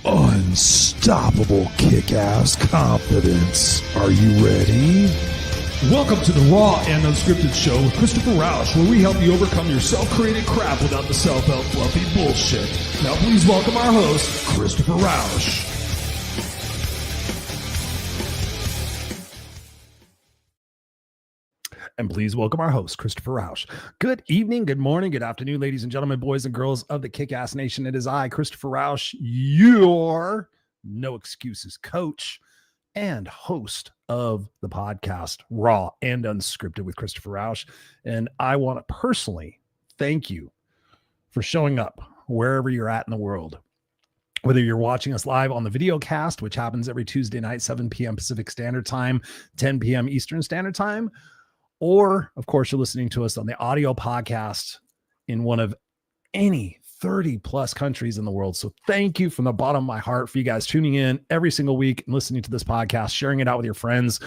Unstoppable kick-ass confidence. Are you ready? Welcome to the Raw and Unscripted show with Christopher Rausch, where we help you overcome your self-created crap without the self-help fluffy bullshit. Now please welcome our host, Christopher Rausch. And please welcome our host, Christopher Rausch. Good evening, good morning, good afternoon, ladies and gentlemen, boys and girls of the Kick-Ass Nation. It is I, Christopher Rausch, your no excuses coach and host of the podcast, Raw and Unscripted with Christopher Rausch. And I want to personally thank you for showing up wherever you're at in the world. Whether you're watching us live on the video cast, which happens every Tuesday night, 7 p.m. Pacific Standard Time, 10 p.m. Eastern Standard Time, or, of course, you're listening to us on the audio podcast in one of any 30 plus countries in the world. So thank you from the bottom of my heart for you guys tuning in every single week and listening to this podcast, sharing it out with your friends.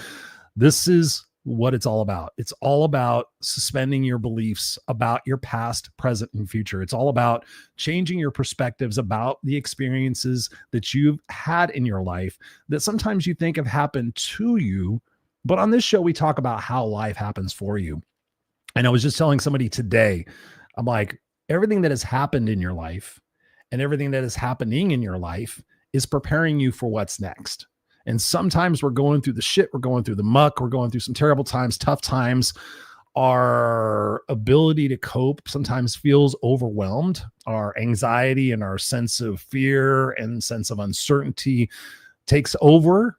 This is what it's all about. It's all about suspending your beliefs about your past, present, and future. It's all about changing your perspectives about the experiences that you've had in your life that sometimes you think have happened to you. But on this show, we talk about how life happens for you. And I was just telling somebody today, I'm like, everything that has happened in your life and everything that is happening in your life is preparing you for what's next. And sometimes we're going through the shit, we're going through the muck, we're going through some terrible times, tough times. Our ability to cope sometimes feels overwhelmed. Our anxiety and our sense of fear and sense of uncertainty takes over.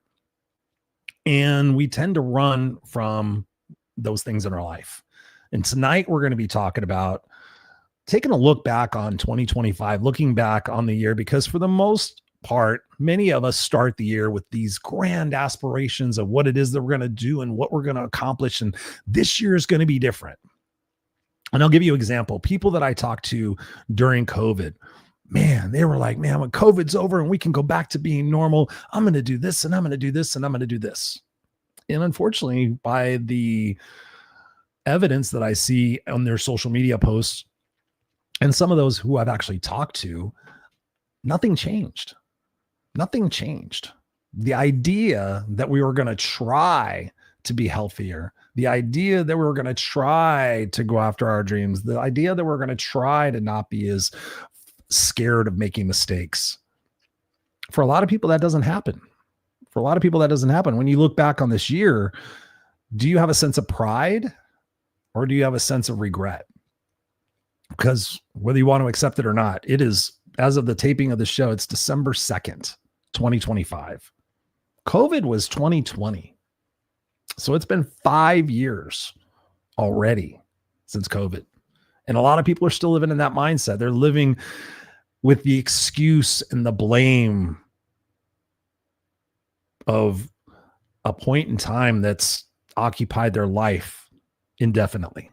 And we tend to run from those things in our life. And tonight we're going to be talking about taking a look back on 2025, looking back on the year, because for the most part, many of us start the year with these grand aspirations of what it is that we're going to do and what we're going to accomplish. And this year is going to be different. And I'll give you an example. People that I talked to during COVID, man, they were like, man, when COVID's over and we can go back to being normal, I'm going to do this and I'm going to do this and I'm going to do this. And unfortunately, by the evidence that I see on their social media posts and some of those who I've actually talked to, nothing changed. Nothing changed. The idea that we were going to try to be healthier, the idea that we were going to try to go after our dreams, the idea that we're going to try to not be as scared of making mistakes. For a lot of people, that doesn't happen. For a lot of people, that doesn't happen. When you look back on this year, do you have a sense of pride or do you have a sense of regret? Because whether you want to accept it or not, it is, as of the taping of the show, it's December 2nd, 2025. COVID was 2020. So it's been 5 years already since COVID. And a lot of people are still living in that mindset. They're living with the excuse and the blame of a point in time that's occupied their life indefinitely,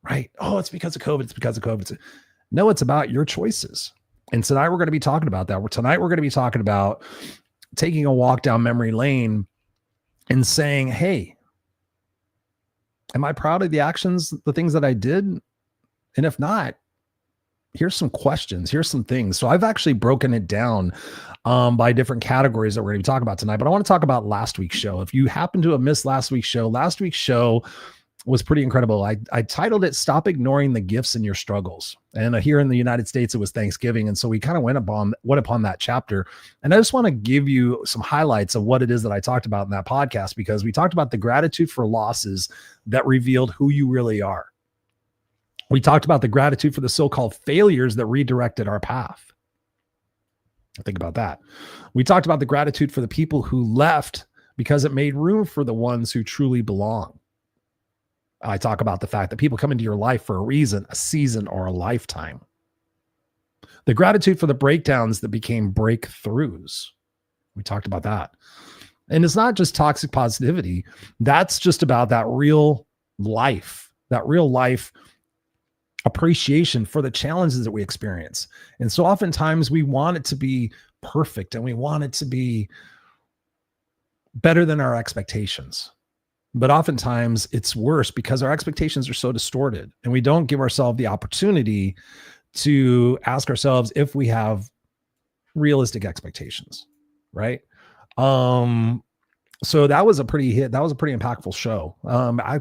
right? Oh, it's because of COVID. It's because of COVID. No, it's about your choices. And tonight we're going to be talking about that. Tonight we're going to be talking about taking a walk down memory lane and saying, hey, am I proud of the actions, the things that I did? And if not, here's some questions. Here's some things. So I've actually broken it down by different categories that we're going to be talking about tonight. But I want to talk about last week's show. If you happen to have missed last week's show was pretty incredible. I titled it, Stop Ignoring the Gifts in Your Struggles. And here in the United States, it was Thanksgiving. And so we kind of went upon that chapter. And I just want to give you some highlights of what it is that I talked about in that podcast, because we talked about the gratitude for losses that revealed who you really are. We talked about the gratitude for the so-called failures that redirected our path. Think about that. We talked about the gratitude for the people who left because it made room for the ones who truly belong. I talk about the fact that people come into your life for a reason, a season, or a lifetime. The gratitude for the breakdowns that became breakthroughs. We talked about that. And it's not just toxic positivity. That's just about that real life appreciation for the challenges that we experience. And so oftentimes we want it to be perfect and we want it to be better than our expectations. But oftentimes it's worse because our expectations are so distorted and we don't give ourselves the opportunity to ask ourselves if we have realistic expectations, right? So that was a pretty impactful show.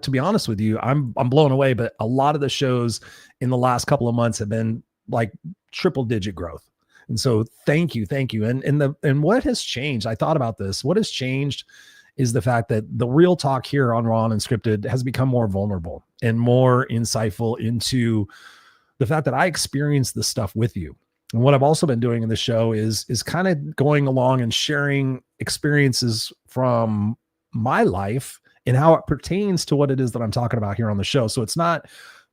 To be honest with you, I'm blown away, but a lot of the shows in the last couple of months have been like triple digit growth. And so thank you. And what has changed? I thought about this. What has changed is the fact that the real talk here on Raw Unscripted has become more vulnerable and more insightful into the fact that I experienced this stuff with you. And what I've also been doing in the show is kind of going along and sharing experiences from my life and how it pertains to what it is that I'm talking about here on the show. So it's not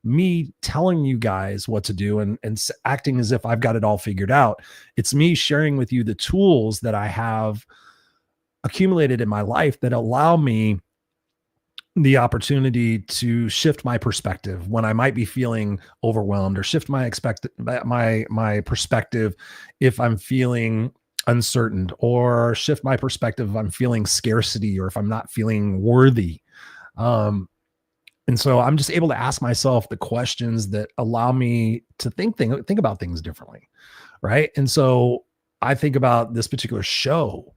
me telling you guys what to do and acting as if I've got it all figured out. It's me sharing with you the tools that I have accumulated in my life that allow me the opportunity to shift my perspective when I might be feeling overwhelmed, or shift my perspective if I'm feeling uncertain, or shift my perspective if I'm feeling scarcity, or if I'm not feeling worthy. And so I'm just able to ask myself the questions that allow me to think about things differently, right? And so I think about this particular show.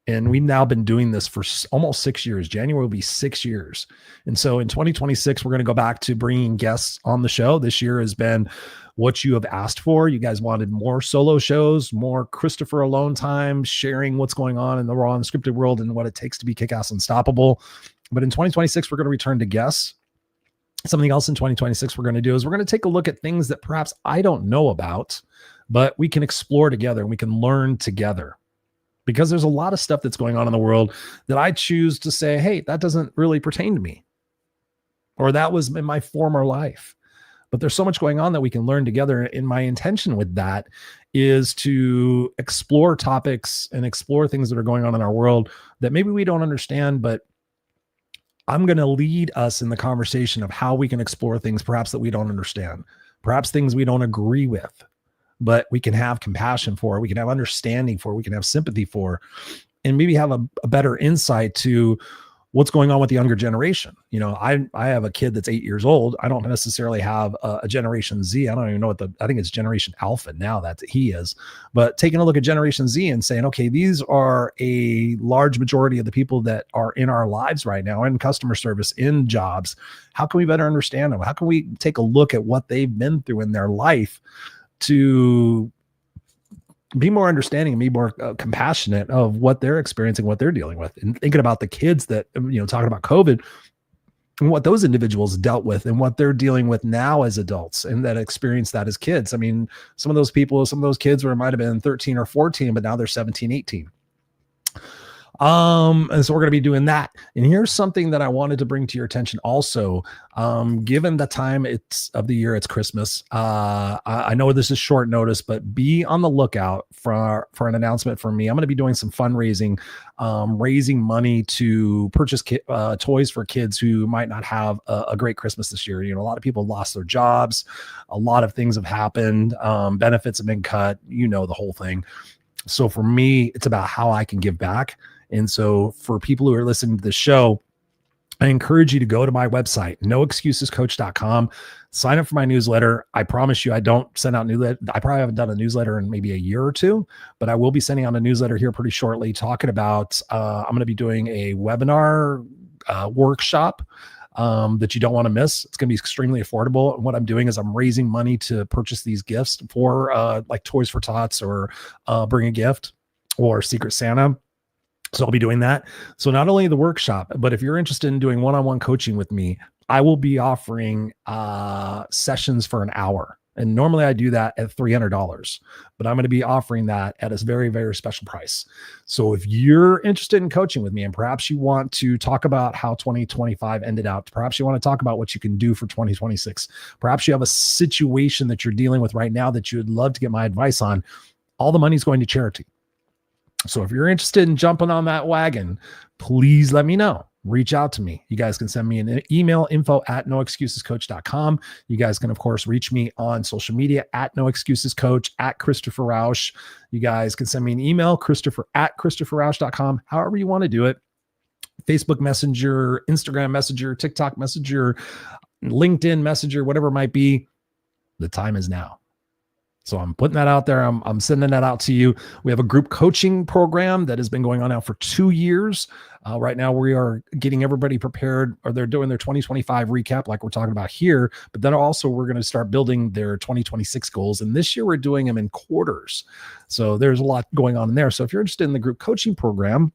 And we've now been doing this for almost 6 years. January will be 6 years. And so in 2026, we're going to go back to bringing guests on the show. This year has been what you have asked for. You guys wanted more solo shows, more Christopher alone time, sharing what's going on in the Raw Unscripted world and what it takes to be kick-ass unstoppable. But in 2026, we're going to return to guests. Something else in 2026 we're going to do is we're going to take a look at things that perhaps I don't know about, but we can explore together and we can learn together. Because there's a lot of stuff that's going on in the world that I choose to say, hey, that doesn't really pertain to me, or that was in my former life. But there's so much going on that we can learn together. And my intention with that is to explore topics and explore things that are going on in our world that maybe we don't understand, but I'm going to lead us in the conversation of how we can explore things perhaps that we don't understand, perhaps things we don't agree with, but we can have compassion for, we can have understanding for, we can have sympathy for, and maybe have a better insight to what's going on with the younger generation. You know, I have a kid that's 8 years old. I don't necessarily have a Generation Z. I don't even know I think it's Generation Alpha now that he is, but taking a look at Generation Z and saying, okay, these are a large majority of the people that are in our lives right now, in customer service, in jobs. How can we better understand them? How can we take a look at what they've been through in their life to be more understanding and be more compassionate of what they're experiencing, what they're dealing with, and thinking about the kids that, talking about COVID and what those individuals dealt with and what they're dealing with now as adults and that experienced that as kids. I mean, some of those kids might have been 13 or 14, but now they're 17, 18. And so we're going to be doing that. And here's something that I wanted to bring to your attention also. Given the time of the year, it's Christmas. I know this is short notice, but be on the lookout for an announcement from me. I'm going to be doing some fundraising, raising money to purchase toys for kids who might not have a great Christmas this year. A lot of people lost their jobs. A lot of things have happened. Benefits have been cut, the whole thing. So for me, it's about how I can give back. And so for people who are listening to the show, I encourage you to go to my website, noexcusescoach.com, sign up for my newsletter. I promise you, I don't send out newsletter. I probably haven't done a newsletter in maybe a year or two, but I will be sending out a newsletter here pretty shortly talking about, I'm going to be doing a webinar workshop that you don't want to miss. It's going to be extremely affordable. And what I'm doing is I'm raising money to purchase these gifts for like Toys for Tots or Bring a Gift or Secret Santa. So I'll be doing that. So not only the workshop, but if you're interested in doing one-on-one coaching with me, I will be offering sessions for an hour. And normally I do that at $300, but I'm going to be offering that at a very, very special price. So if you're interested in coaching with me and perhaps you want to talk about how 2025 ended out, perhaps you want to talk about what you can do for 2026, perhaps you have a situation that you're dealing with right now that you would love to get my advice on, all the money's going to charity. So if you're interested in jumping on that wagon, please let me know. Reach out to me. You guys can send me an email, info@noexcusescoach.com. You guys can, of course, reach me on social media @noexcusescoach, @Christopher Rausch. You guys can send me an email, Christopher@ChristopherRausch.com, however you want to do it. Facebook Messenger, Instagram Messenger, TikTok Messenger, LinkedIn Messenger, whatever it might be. The time is now. So I'm putting that out there. I'm sending that out to you. We have a group coaching program that has been going on now for 2 years. Right now we are getting everybody prepared, or they're doing their 2025 recap like we're talking about here, but then also we're going to start building their 2026 goals. And this year we're doing them in quarters. So there's a lot going on in there. So if you're interested in the group coaching program,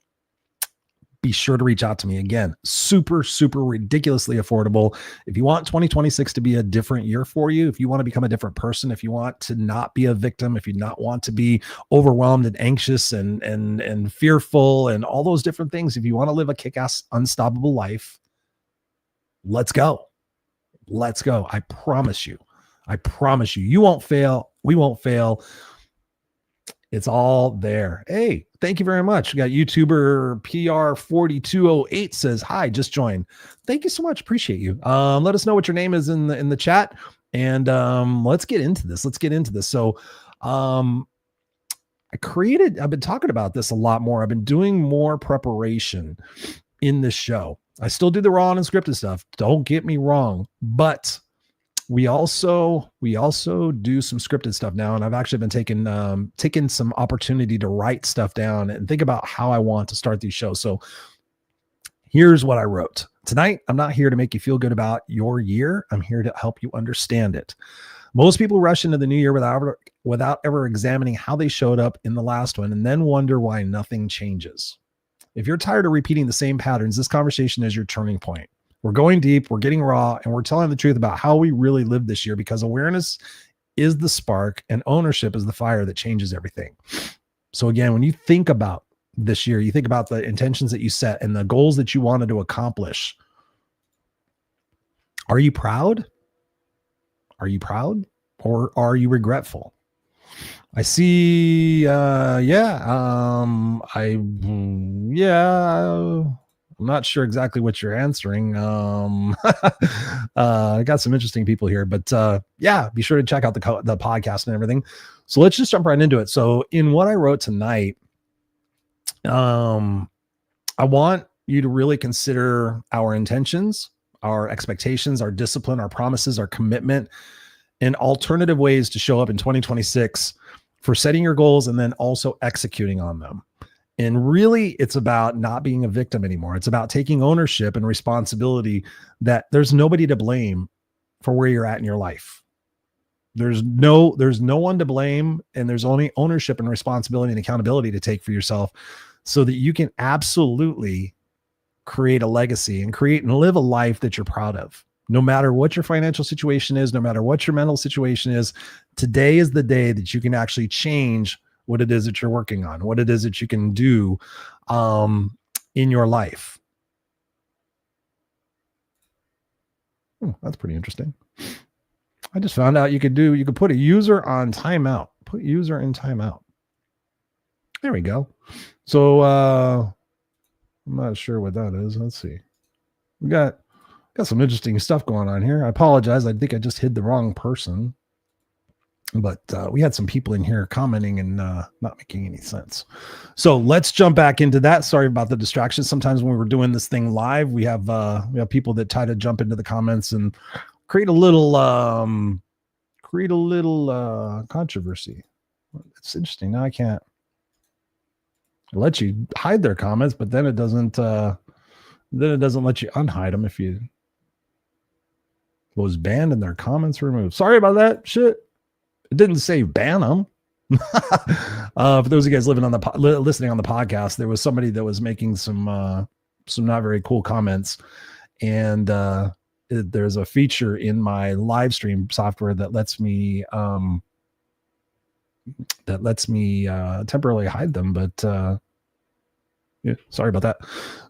be sure to reach out to me. Again, super, super ridiculously affordable. If you want 2026 to be a different year for you, if you want to become a different person, if you want to not be a victim, if you not want to be overwhelmed and anxious and fearful and all those different things, if you want to live a kick-ass, unstoppable life, let's go. Let's go. I promise you. You won't fail. We won't fail. It's all there. Hey, thank you very much. We got YouTuber PR4208 says, hi, just joined. Thank you so much. Appreciate you. Let us know what your name is in the chat. And let's get into this. So I've been talking about this a lot more. I've been doing more preparation in this show. I still do the raw and unscripted stuff. Don't get me wrong, but we also do some scripted stuff now, and I've actually been taking some opportunity to write stuff down and think about how I want to start these shows. So here's what I wrote. Tonight, I'm not here to make you feel good about your year. I'm here to help you understand it. Most people rush into the new year without ever examining how they showed up in the last one and then wonder why nothing changes. If you're tired of repeating the same patterns, this conversation is your turning point. We're going deep, we're getting raw, and we're telling the truth about how we really lived this year, because awareness is the spark and ownership is the fire that changes everything. So again, when you think about this year, you think about the intentions that you set and the goals that you wanted to accomplish. Are you proud? Are you proud, or are you regretful? I see. I'm not sure exactly what you're answering. I got some interesting people here, but be sure to check out the podcast and everything. So let's just jump right into it. So in what I wrote tonight, I want you to really consider our intentions, our expectations, our discipline, our promises, our commitment, and alternative ways to show up in 2026 for setting your goals and then also executing on them. And really, it's about not being a victim anymore. It's about taking ownership and responsibility that there's nobody to blame for where you're at in your life. There's no one to blame, and there's only ownership and responsibility and accountability to take for yourself so that you can absolutely create a legacy and create and live a life that you're proud of. No matter what your financial situation is, no matter what your mental situation is, today is the day that you can actually change what it is that you're working on, what it is that you can do in your life. That's pretty interesting. I just found out you could put a user on timeout. Put user in timeout. There we go. So I'm not sure what that is. Let's see. We got some interesting stuff going on here. I apologize. I think I just hid the wrong person. But we had some people in here commenting and not making any sense. So let's jump back into that. Sorry about the distractions. Sometimes when we're doing this thing live, we have people that try to jump into the comments and create a little controversy. It's interesting. Now I can't let you hide their comments, but then it doesn't let you unhide them if you was banned and their comments removed. Sorry about that. Shit. It didn't say ban them. For those of you guys listening on the podcast, there was somebody that was making some not very cool comments, and there's a feature in my live stream software that lets me temporarily hide them. But sorry about that.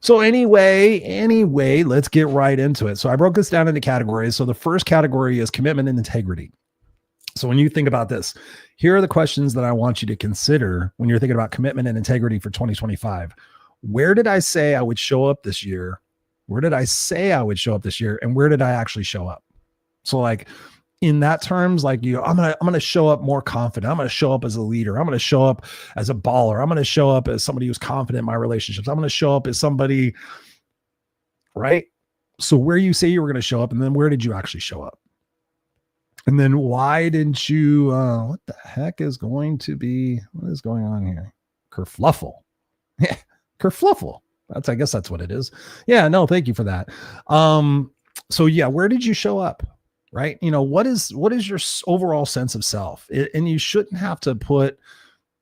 So anyway, let's get right into it. So I broke this down into categories. So the first category is commitment and integrity. So when you think about this, here are the questions that I want you to consider when you're thinking about commitment and integrity for 2025. Where did I say I would show up this year? Where did I say I would show up this year? And where did I actually show up? So like in that terms, like I'm going to show up more confident. I'm going to show up as a leader. I'm going to show up as a baller. I'm going to show up as somebody who's confident in my relationships. I'm going to show up as somebody, right? So where you say you were going to show up, and then where did you actually show up? And then why didn't you, what the heck is going on here? Kerfluffle. Yeah, kerfluffle. I guess that's what it is. Yeah, no, thank you for that. So yeah, where did you show up? Right? What is your overall sense of self? And you shouldn't have to put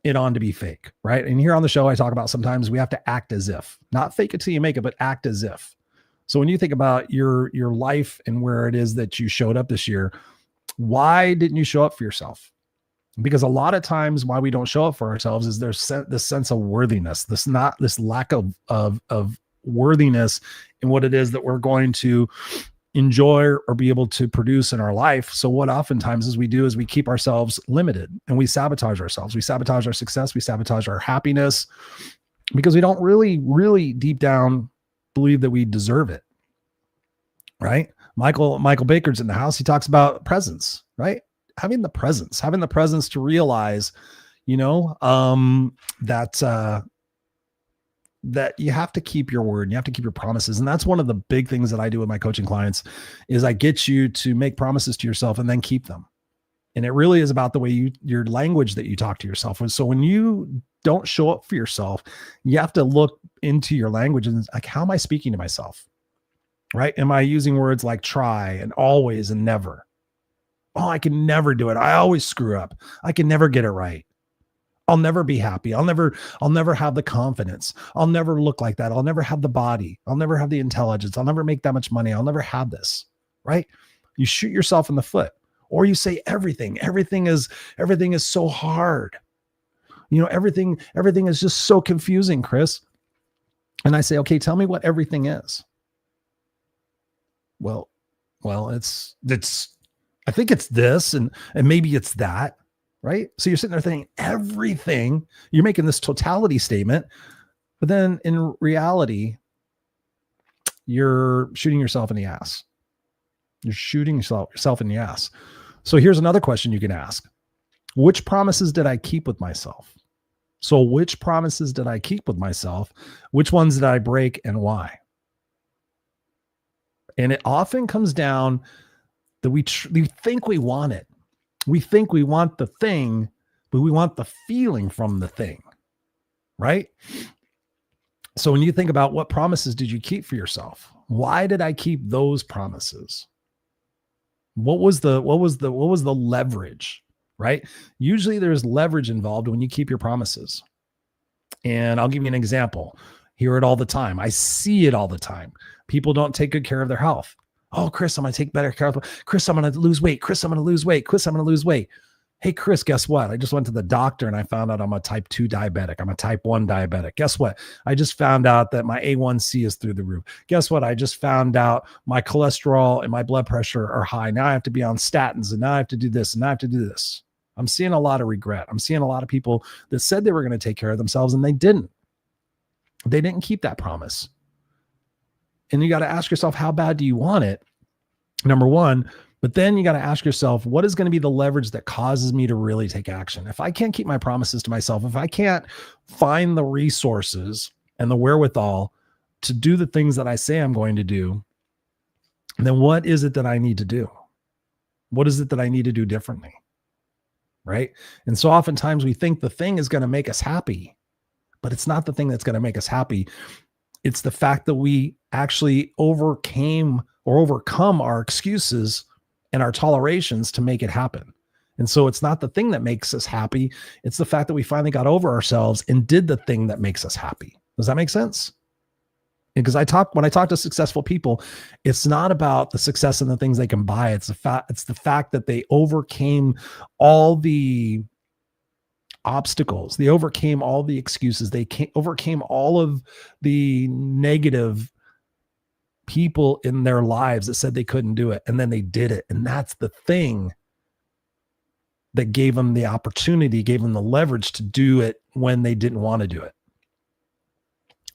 it on to be fake, right? And here on the show, I talk about sometimes we have to act as if, not fake it till you make it, but act as if. So when you think about your life and where it is that you showed up this year, why didn't you show up for yourself? Because a lot of times why we don't show up for ourselves is there's this sense of worthiness, this lack of worthiness in what it is that we're going to enjoy or be able to produce in our life. So what oftentimes is we do is we keep ourselves limited and we sabotage ourselves. We sabotage our success. We sabotage our happiness because we don't really, really deep down believe that we deserve it. Right? Michael Baker's in the house. He talks about presence, right? Having the presence to realize, that you have to keep your word and you have to keep your promises. And that's one of the big things that I do with my coaching clients is I get you to make promises to yourself and then keep them. And it really is about the way your language that you talk to yourself. So when you don't show up for yourself, you have to look into your language and like, how am I speaking to myself? Right? Am I using words like try and always and never? Oh, I can never do it. I always screw up. I can never get it right. I'll never be happy. I'll never have the confidence. I'll never look like that. I'll never have the body. I'll never have the intelligence. I'll never make that much money. I'll never have this, right? You shoot yourself in the foot, or you say everything is so hard. Everything is just so confusing, Chris. And I say, okay, tell me what everything is. Well, it's I think it's this and maybe it's that. Right? So you're sitting there thinking everything, you're making this totality statement, but then in reality, you're shooting yourself in the ass. You're shooting yourself in the ass. So here's another question you can ask. Which promises did I keep with myself? So which promises did I keep with myself? Which ones did I break and why? And it often comes down that we think we want it. We think we want the thing, but we want the feeling from the thing, right? So when you think about what promises did you keep for yourself? Why did I keep those promises? What was the leverage, right? Usually there's leverage involved when you keep your promises. And I'll give you an example. Hear it all the time. I see it all the time. People don't take good care of their health. Oh, Chris, I'm going to take better care of Chris, I'm going to lose weight. Chris, I'm going to lose weight. Chris, I'm going to lose weight. Hey, Chris, guess what? I just went to the doctor and I found out I'm a type 2 diabetic. I'm a type 1 diabetic. Guess what? I just found out that my A1C is through the roof. Guess what? I just found out my cholesterol and my blood pressure are high. Now I have to be on statins and now I have to do this and now I have to do this. I'm seeing a lot of regret. I'm seeing a lot of people that said they were going to take care of themselves and they didn't. They didn't keep that promise. And you got to ask yourself, how bad do you want it? Number one, but then you got to ask yourself, what is going to be the leverage that causes me to really take action? If I can't keep my promises to myself, if I can't find the resources and the wherewithal to do the things that I say I'm going to do, then what is it that I need to do? What is it that I need to do differently? Right? And so oftentimes we think the thing is going to make us happy, but it's not the thing that's going to make us happy. It's the fact that we actually overcome our excuses and our tolerations to make it happen. And so it's not the thing that makes us happy. It's the fact that we finally got over ourselves and did the thing that makes us happy. Does that make sense? Because when I talk to successful people, it's not about the success and the things they can buy. It's the fact that they overcame all the obstacles. They overcame all the excuses. They overcame all of the negative people in their lives that said they couldn't do it. And then they did it. And that's the thing that gave them the opportunity, gave them the leverage to do it when they didn't want to do it.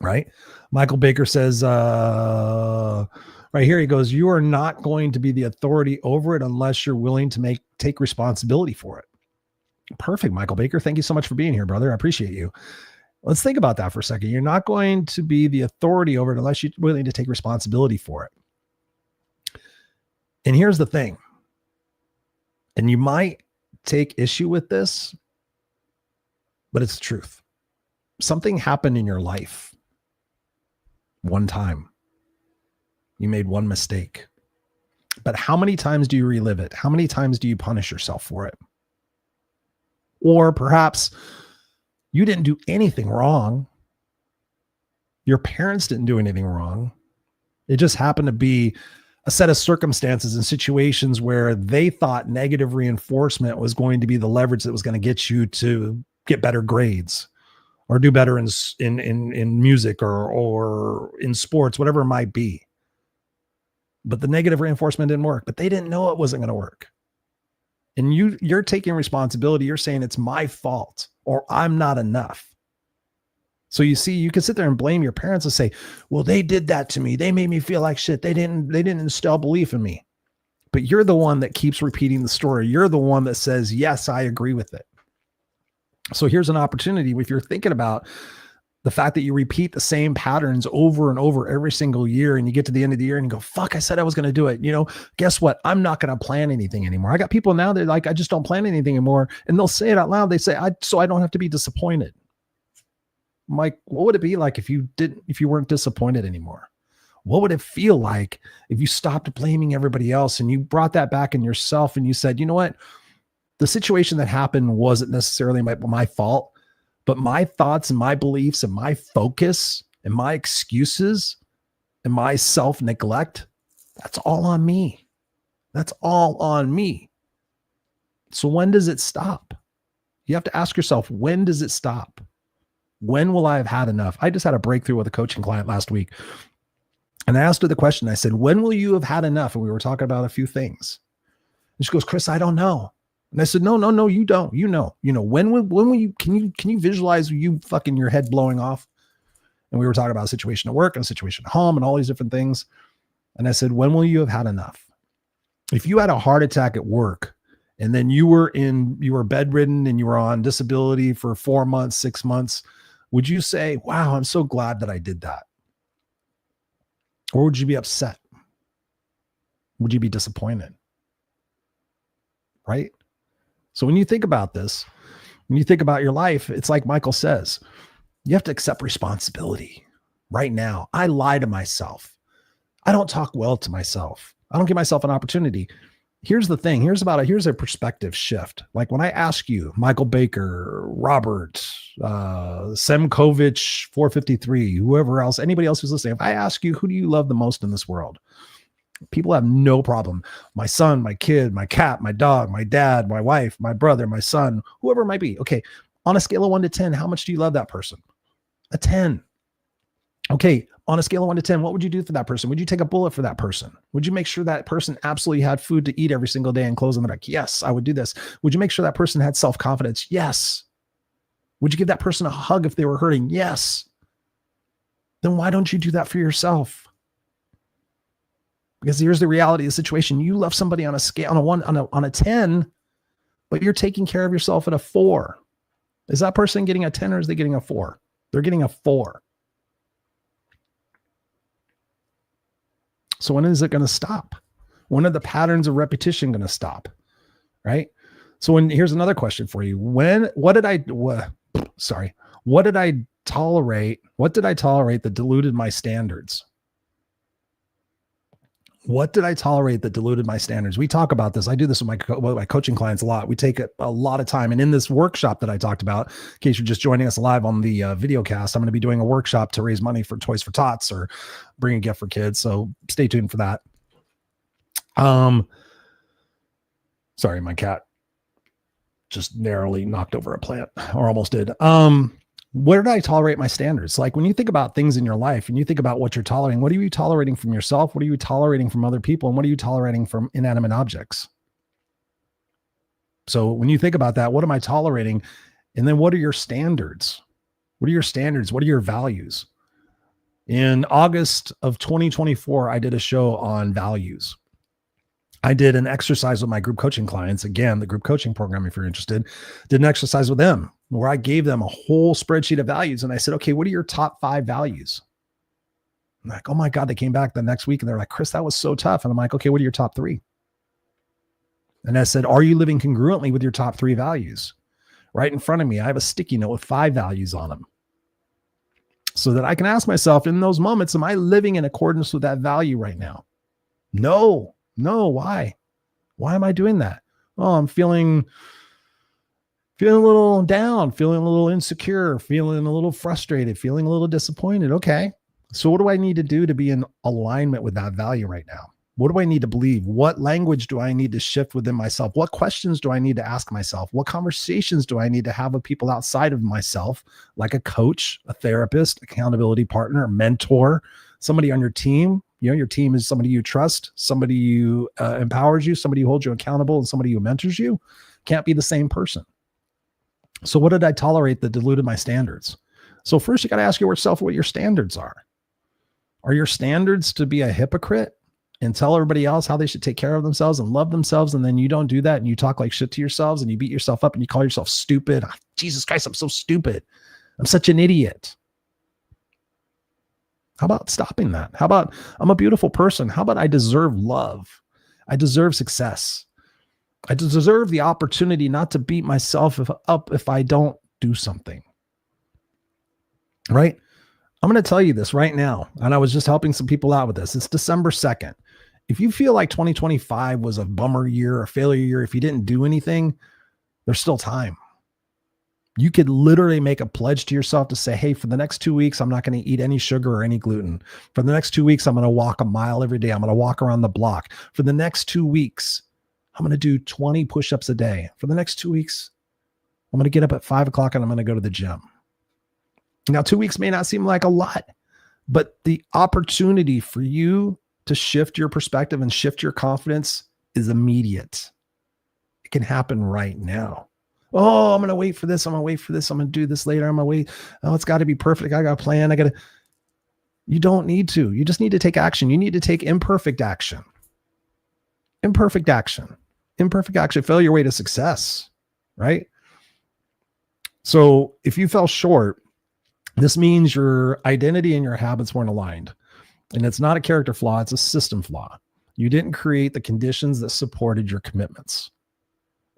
Right? Michael Baker says, right here, he goes, you are not going to be the authority over it unless you're willing to take responsibility for it. Perfect, Michael Baker. Thank you so much for being here, brother. I appreciate you. Let's think about that for a second. You're not going to be the authority over it unless you're willing to take responsibility for it. And here's the thing. And you might take issue with this, but it's the truth. Something happened in your life one time. You made one mistake. But how many times do you relive it? How many times do you punish yourself for it? Or perhaps you didn't do anything wrong. Your parents didn't do anything wrong. It just happened to be a set of circumstances and situations where they thought negative reinforcement was going to be the leverage that was going to get you to get better grades or do better in music or in sports, whatever it might be. But the negative reinforcement didn't work, but they didn't know it wasn't going to work. And you're taking responsibility. You're saying it's my fault or I'm not enough. So you see, you can sit there and blame your parents and say, well, they did that to me. They made me feel like shit. They didn't instill belief in me. But you're the one that keeps repeating the story. You're the one that says, yes, I agree with it. So here's an opportunity. If you're thinking about the fact that you repeat the same patterns over and over every single year, and you get to the end of the year and you go, fuck, I said I was going to do it. Guess what? I'm not going to plan anything anymore. I got people now, they're like, I just don't plan anything anymore. And they'll say it out loud. They say, so I don't have to be disappointed. I'm like, what would it be like if you weren't disappointed anymore? What would it feel like if you stopped blaming everybody else and you brought that back in yourself and you said, you know what? The situation that happened wasn't necessarily my fault, but my thoughts and my beliefs and my focus and my excuses and my self-neglect, that's all on me. That's all on me. So when does it stop? You have to ask yourself, when does it stop? When will I have had enough? I just had a breakthrough with a coaching client last week. And I asked her the question. I said, when will you have had enough? And we were talking about a few things. And she goes, Chris, I don't know. And I said, no, you don't. When will you, can you visualize you fucking your head blowing off? And we were talking about a situation at work and a situation at home and all these different things. And I said, when will you have had enough? If you had a heart attack at work and then you were bedridden and you were on disability for 4 months, 6 months, would you say, wow, I'm so glad that I did that? Or would you be upset? Would you be disappointed? Right? So when you think about this, when you think about your life, it's like Michael says, you have to accept responsibility right now. I lie to myself. I don't talk well to myself. I don't give myself an opportunity. Here's the thing. Here's a perspective shift. Like when I ask you, Michael Baker, Robert, Semkovich, 453, whoever else, anybody else who's listening, if I ask you, who do you love the most in this world? People have no problem. My son, my kid, my cat, my dog, my dad, my wife, my brother, my son, whoever it might be. Okay. On a scale of 1 to 10, how much do you love that person? A 10. Okay. On a scale of 1 to 10, what would you do for that person? Would you take a bullet for that person? Would you make sure that person absolutely had food to eat every single day and clothes on their back? Yes, I would do this. Would you make sure that person had self-confidence? Yes. Would you give that person a hug if they were hurting? Yes. Then why don't you do that for yourself? Because here's the reality of the situation. You love somebody on a scale, on a 10, but you're taking care of yourself at a 4. Is that person getting a 10 or is they getting a 4? They're getting a 4. So when is it going to stop? When are the patterns of repetition going to stop? Right? So here's another question for you. What did I tolerate? What did I tolerate that diluted my standards? What did I tolerate that diluted my standards? We talk about this. I do this with my coaching clients a lot. We take a lot of time. And in this workshop that I talked about, in case you're just joining us live on the video cast, I'm going to be doing a workshop to raise money for Toys for Tots or bring a gift for kids. So stay tuned for that. Sorry, my cat just narrowly knocked over a plant, or almost did. Where did I tolerate my standards? Like when you think about things in your life and you think about what you're tolerating, what are you tolerating from yourself? What are you tolerating from other people? And what are you tolerating from inanimate objects? So when you think about that, what am I tolerating? And then what are your standards? What are your standards? What are your values? In August of 2024, I did a show on values. I did an exercise with my group coaching clients. Again, the group coaching program, if you're interested, did an exercise with them where I gave them a whole spreadsheet of values. And I said, okay, what are your top 5 values? I'm like, oh my God, they came back the next week and they're like, Chris, that was so tough. And I'm like, okay, what are your top 3? And I said, are you living congruently with your top 3 values? Right in front of me, I have a sticky note with 5 values on them, so that I can ask myself in those moments, am I living in accordance with that value right now? No. Why? Why am I doing that? Oh, I'm feeling a little down, feeling a little insecure, feeling a little frustrated, feeling a little disappointed. Okay. So what do I need to do to be in alignment with that value right now? What do I need to believe? What language do I need to shift within myself? What questions do I need to ask myself? What conversations do I need to have with people outside of myself, like a coach, a therapist, accountability partner, a mentor, somebody on your team? You know, your team is somebody you trust, somebody who empowers you, somebody who holds you accountable, and somebody who mentors you. Can't be the same person. So what did I tolerate that diluted my standards? So first you got to ask yourself what your standards are. Are your standards to be a hypocrite and tell everybody else how they should take care of themselves and love themselves, and then you don't do that and you talk like shit to yourselves and you beat yourself up and you call yourself stupid? Oh, Jesus Christ, I'm so stupid. I'm such an idiot. How about stopping that? How about I'm a beautiful person? How about I deserve love? I deserve success. I deserve the opportunity not to beat myself up if I don't do something. Right? I'm going to tell you this right now, and I was just helping some people out with this. It's December 2nd. If you feel like 2025 was a bummer year, a failure year, if you didn't do anything, there's still time. You could literally make a pledge to yourself to say, hey, for the next 2 weeks, I'm not going to eat any sugar or any gluten. For the next 2 weeks, I'm going to walk a mile every day. I'm going to walk around the block. For the next 2 weeks, I'm going to do 20 push-ups a day. For the next 2 weeks, I'm going to get up at 5 o'clock and I'm going to go to the gym. Now, 2 weeks may not seem like a lot, but the opportunity for you to shift your perspective and shift your confidence is immediate. It can happen right now. Oh, I'm going to wait for this. I'm going to wait for this. I'm going to do this later. I'm going to wait. Oh, it's got to be perfect. I got a plan. You don't need to. You just need to take action. You need to take imperfect action. Imperfect action. Imperfect action. Fail your way to success, right? So if you fell short, this means your identity and your habits weren't aligned. And it's not a character flaw. It's a system flaw. You didn't create the conditions that supported your commitments.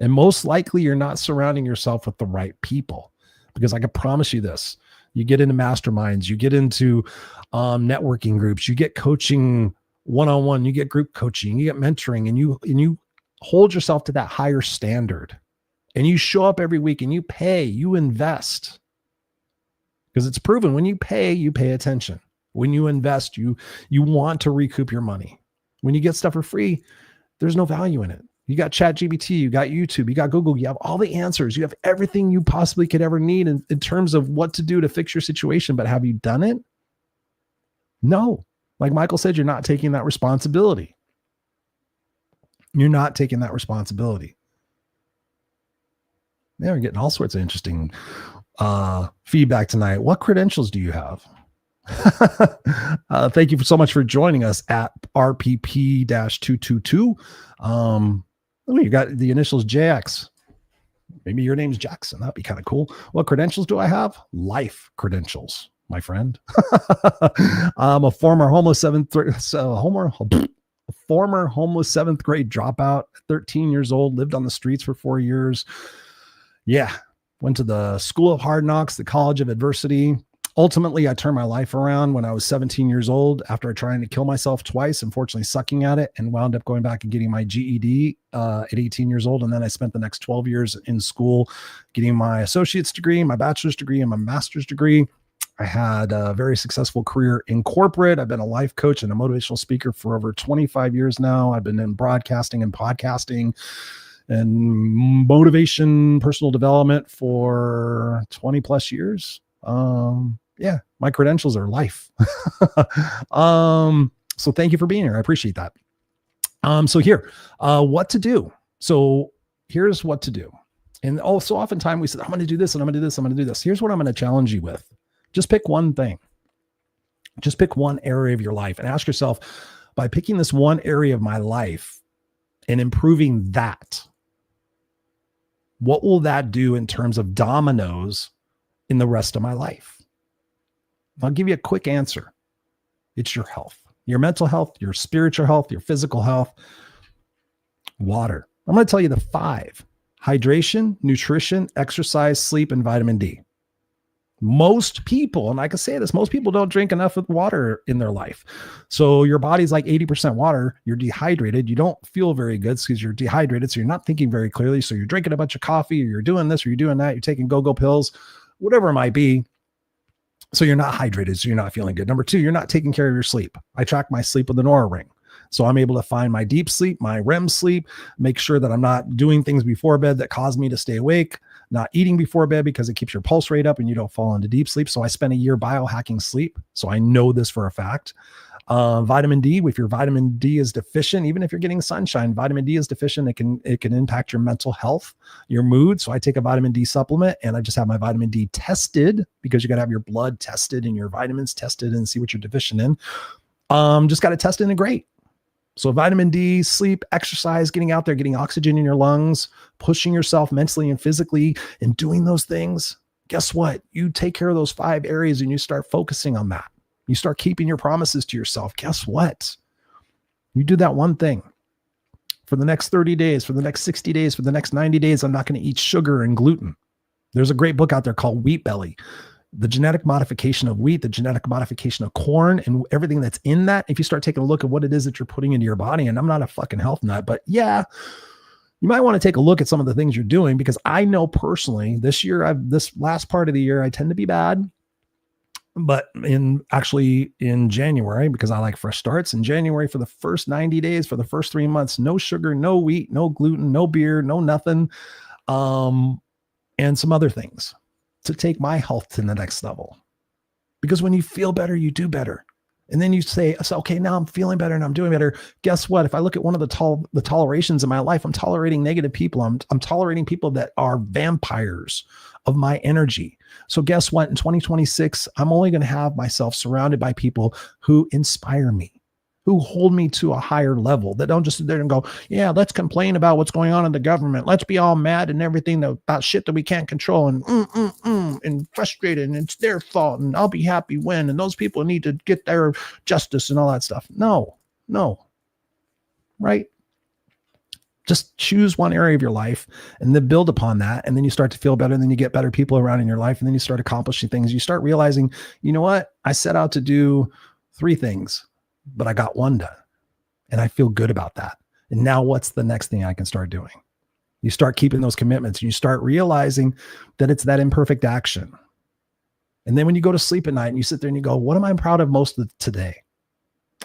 And most likely you're not surrounding yourself with the right people, because I can promise you this: you get into masterminds, you get into networking groups, you get coaching one-on-one, you get group coaching, you get mentoring, and you hold yourself to that higher standard, and you show up every week and you pay, you invest, because it's proven when you pay attention. When you invest, you want to recoup your money. When you get stuff for free, there's no value in it. You got ChatGPT, you got YouTube, you got Google, you have all the answers. You have everything you possibly could ever need in terms of what to do to fix your situation. But have you done it? No. Like Michael said, you're not taking that responsibility. You're not taking that responsibility. Yeah, we're getting all sorts of interesting feedback tonight. What credentials do you have? Thank you so much for joining us at RPP-222. You got the initials JX. Maybe your name's Jackson. That'd be kind of cool. What credentials do I have? Life credentials, my friend. I'm a former homeless seventh grade dropout, 13 years old, lived on the streets for 4 years. Yeah. Went to the School of Hard Knocks, the College of Adversity. Ultimately, I turned my life around when I was 17 years old after trying to kill myself twice, unfortunately sucking at it, and wound up going back and getting my GED at 18 years old. And then I spent the next 12 years in school getting my associate's degree, my bachelor's degree, and my master's degree. I had a very successful career in corporate. I've been a life coach and a motivational speaker for over 25 years now. I've been in broadcasting and podcasting and motivation, personal development for 20 plus years. Yeah, my credentials are life. So thank you for being here. I appreciate that. What to do. So here's what to do. And also oftentimes we said, I'm going to do this and I'm going to do this. I'm going to do this. Here's what I'm going to challenge you with. Just pick one thing. Just pick one area of your life and ask yourself, by picking this one area of my life and improving that, what will that do in terms of dominoes in the rest of my life? I'll give you a quick answer. It's your health, your mental health, your spiritual health, your physical health. Water. I'm going to tell you the 5: hydration, nutrition, exercise, sleep, and vitamin D. Most people, and I can say this, most people don't drink enough of water in their life. So your body's like 80% water. You're dehydrated. You don't feel very good because you're dehydrated. So you're not thinking very clearly. So you're drinking a bunch of coffee, or you're doing this, or you're doing that. You're taking go-go pills, whatever it might be. So you're not hydrated. So you're not feeling good. Number 2, you're not taking care of your sleep. I track my sleep with an Oura ring. So I'm able to find my deep sleep, my REM sleep, make sure that I'm not doing things before bed that cause me to stay awake, not eating before bed because it keeps your pulse rate up and you don't fall into deep sleep. So I spent a year biohacking sleep. So I know this for a fact. Vitamin D, if your vitamin D is deficient, even if you're getting sunshine, vitamin D is deficient, it can impact your mental health, your mood. So I take a vitamin D supplement, and I just have my vitamin D tested, because you got to have your blood tested and your vitamins tested and see what you're deficient in. Just got to test and integrate. So vitamin D, sleep, exercise, getting out there, getting oxygen in your lungs, pushing yourself mentally and physically, and doing those things. Guess what? You take care of those 5 areas and you start focusing on that. You start keeping your promises to yourself. Guess what? You do that one thing for the next 30 days, for the next 60 days, for the next 90 days. I'm not going to eat sugar and gluten. There's a great book out there called Wheat Belly. The genetic modification of wheat, the genetic modification of corn, and everything that's in that. If you start taking a look at what it is that you're putting into your body, and I'm not a fucking health nut, but yeah, you might want to take a look at some of the things you're doing, because I know personally this last part of the year, I tend to be bad. But in January, because I like fresh starts, in January, for the first 90 days, for the first 3 months, no sugar, no wheat, no gluten, no beer, no nothing. And some other things to take my health to the next level. Because when you feel better, you do better. And then you say, okay, now I'm feeling better and I'm doing better. Guess what? If I look at one of the tolerations in my life, I'm tolerating negative people. I'm tolerating people that are vampires of my energy. So guess what? In 2026, I'm only going to have myself surrounded by people who inspire me, who hold me to a higher level, that don't just sit there and go, yeah, let's complain about what's going on in the government. Let's be all mad and everything about shit that we can't control, and frustrated, and it's their fault, and I'll be happy when, and those people need to get their justice and all that stuff. No, right? Just choose one area of your life and then build upon that. And then you start to feel better. And then you get better people around in your life. And then you start accomplishing things. You start realizing, you know what? I set out to do 3 things, but I got 1 done, and I feel good about that. And now what's the next thing I can start doing? You start keeping those commitments, and you start realizing that it's that imperfect action. And then when you go to sleep at night and you sit there and you go, what am I proud of most of today?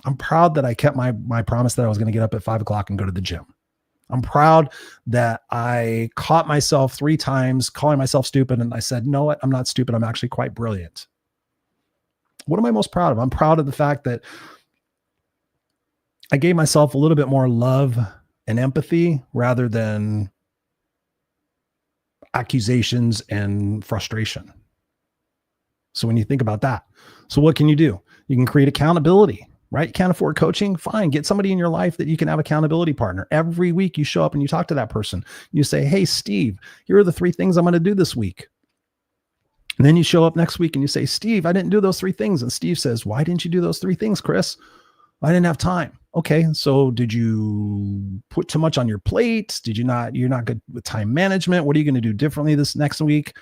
I'm proud that I kept my promise that I was going to get up at 5 o'clock and go to the gym. I'm proud that I caught myself 3 times calling myself stupid, and I said, no, what? I'm not stupid. I'm actually quite brilliant. What am I most proud of? I'm proud of the fact that I gave myself a little bit more love and empathy rather than accusations and frustration. So when you think about that, so what can you do? You can create accountability, right? You can't afford coaching? Fine. Get somebody in your life that you can have accountability partner. Every week you show up and you talk to that person. You say, hey, Steve, here are the 3 things I'm going to do this week. And then you show up next week and you say, Steve, I didn't do those 3 things. And Steve says, why didn't you do those 3 things, Chris? I didn't have time. Okay. So did you put too much on your plate? You're not good with time management. What are you going to do differently this next week?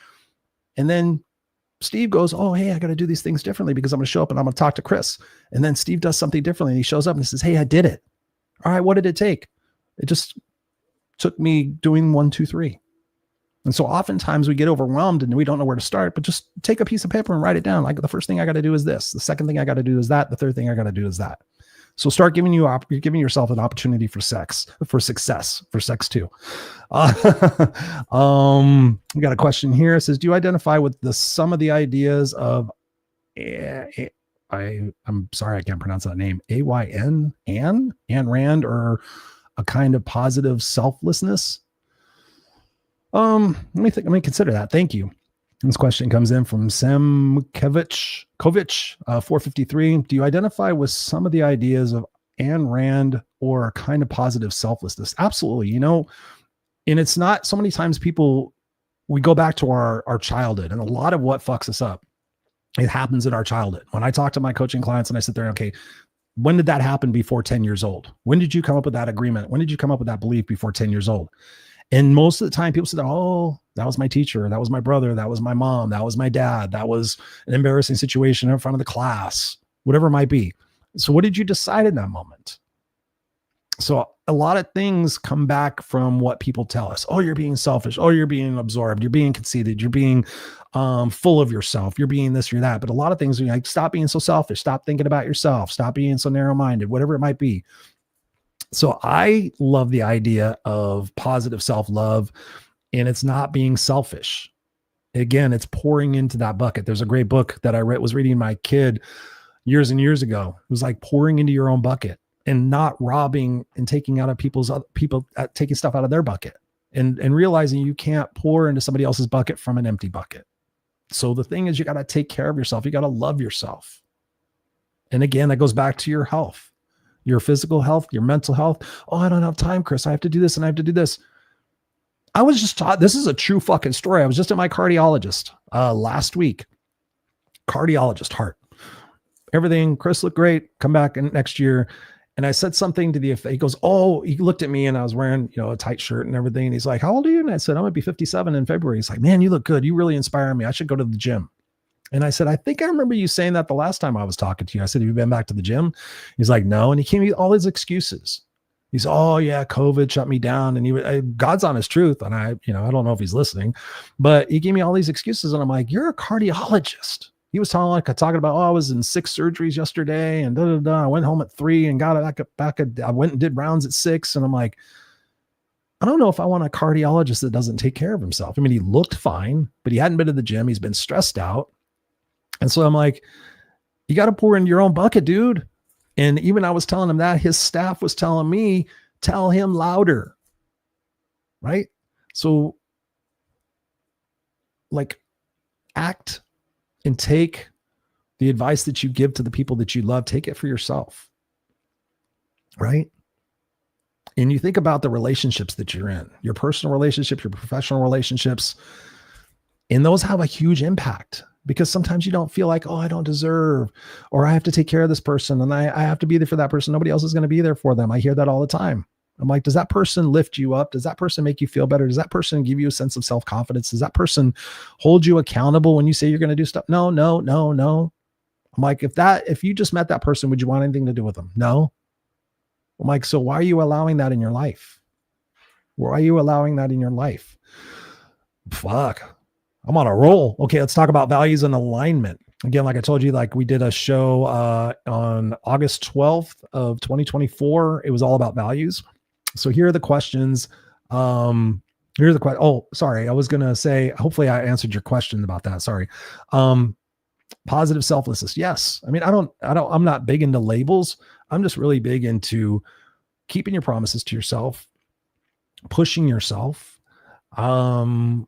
And then Steve goes, oh, hey, I got to do these things differently because I'm going to show up and I'm going to talk to Chris. And then Steve does something differently and he shows up and he says, hey, I did it. All right. What did it take? It just took me doing 1, 2, 3. And so oftentimes we get overwhelmed and we don't know where to start, but just take a piece of paper and write it down. Like, the first thing I got to do is this. The second thing I got to do is that. The third thing I got to do is that. So start giving yourself an opportunity for success too. We got a question here. It says, do you identify with some of the ideas of, I'm sorry, I can't pronounce that name, Ayn Rand, or a kind of positive selflessness? Let me consider that. Thank you. This question comes in from Semkovich 453. Do you identify with some of the ideas of Ayn Rand or a kind of positive selflessness? Absolutely. And it's not so many times we go back to our childhood, and a lot of what fucks us up, it happens in our childhood. When I talk to my coaching clients and I sit there, okay, When did that happen before 10 years old? When did you come up with that agreement? When did you come up with that belief before 10 years old? And most of the time people say, oh, that was my teacher. That was my brother. That was my mom. That was my dad. That was an embarrassing situation in front of the class, whatever it might be. So what did you decide in that moment? So a lot of things come back from what people tell us. Oh, you're being selfish. Oh, you're being absorbed. You're being conceited. You're being full of yourself. You're being this or that. But a lot of things are like, stop being so selfish. Stop thinking about yourself. Stop being so narrow-minded, whatever it might be. So I love the idea of positive self-love, and it's not being selfish. Again, it's pouring into that bucket. There's a great book that I was reading my kid years and years ago. It was like pouring into your own bucket and not robbing and taking out of taking stuff out of their bucket and realizing you can't pour into somebody else's bucket from an empty bucket. So the thing is, you got to take care of yourself. You got to love yourself. And again, that goes back to your health, your physical health, your mental health. Oh, I don't have time, Chris. I have to do this and I have to do this. I was just taught, this is a true fucking story. I was just at my cardiologist last week. Cardiologist, heart. Everything, Chris looked great. Come back next year. And I said something to the effect, he goes, oh, he looked at me and I was wearing, a tight shirt and everything. And he's like, how old are you? And I said, I'm going to be 57 in February. He's like, man, you look good. You really inspire me. I should go to the gym. And I said, I think I remember you saying that the last time I was talking to you. I said, have you been back to the gym? He's like, no. And he came with all his excuses. He's, oh yeah, COVID shut me down. And God's honest truth. And I don't know if he's listening, but he gave me all these excuses. And I'm like, you're a cardiologist. He was talking about, oh, I was in 6 surgeries yesterday and I went home at 3 and got it back. I went and did rounds at 6. And I'm like, I don't know if I want a cardiologist that doesn't take care of himself. I mean, he looked fine, but he hadn't been to the gym. He's been stressed out. And so I'm like, you got to pour into your own bucket, dude. And even I was telling him that, his staff was telling me, tell him louder. Right? So like, act and take the advice that you give to the people that you love. Take it for yourself. Right? And you think about the relationships that you're in, your personal relationships, your professional relationships, and those have a huge impact because sometimes you don't feel like, oh, I don't deserve, or I have to take care of this person and I have to be there for that person. Nobody else is going to be there for them. I hear that all the time. I'm like, does that person lift you up? Does that person make you feel better? Does that person give you a sense of self-confidence? Does that person hold you accountable when you say you're going to do stuff? No. I'm like, if you just met that person, would you want anything to do with them? No. I'm like, so why are you allowing that in your life? Why are you allowing that in your life? Fuck, I'm on a roll. Okay, let's talk about values and alignment. Again, like I told you, like we did a show on August 12th of 2024. It was all about values. So here are the questions. Oh, sorry. I was going to say, hopefully I answered your question about that. Sorry. Positive selflessness. Yes. I mean, I'm not big into labels. I'm just really big into keeping your promises to yourself, pushing yourself, holding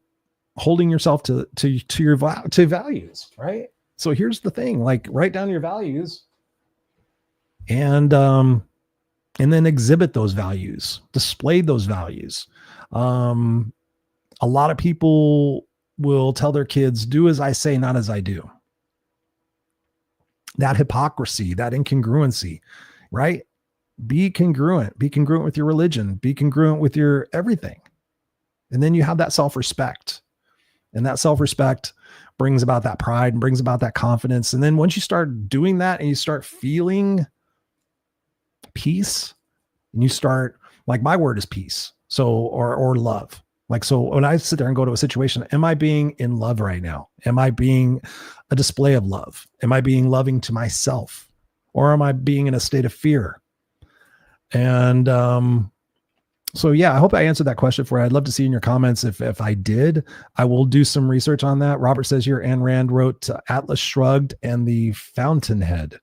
yourself to your values. Right. So here's the thing, like write down your values and then exhibit those values, display those values. A lot of people will tell their kids, do as I say, not as I do. That hypocrisy, that incongruency, right? Be congruent with your religion, be congruent with your everything. And then you have that self-respect, and that self-respect brings about that pride and brings about that confidence. And then once you start doing that and you start feeling peace, and you start, like my word is peace. So, or love. Like, so when I sit there and go to a situation, am I being in love right now? Am I being a display of love? Am I being loving to myself? Or am I being in a state of fear? And, so yeah, I hope I answered that question for you. I'd love to see in your comments if I did. I will do some research on that. Robert says here, Ayn Rand wrote Atlas Shrugged and The Fountainhead,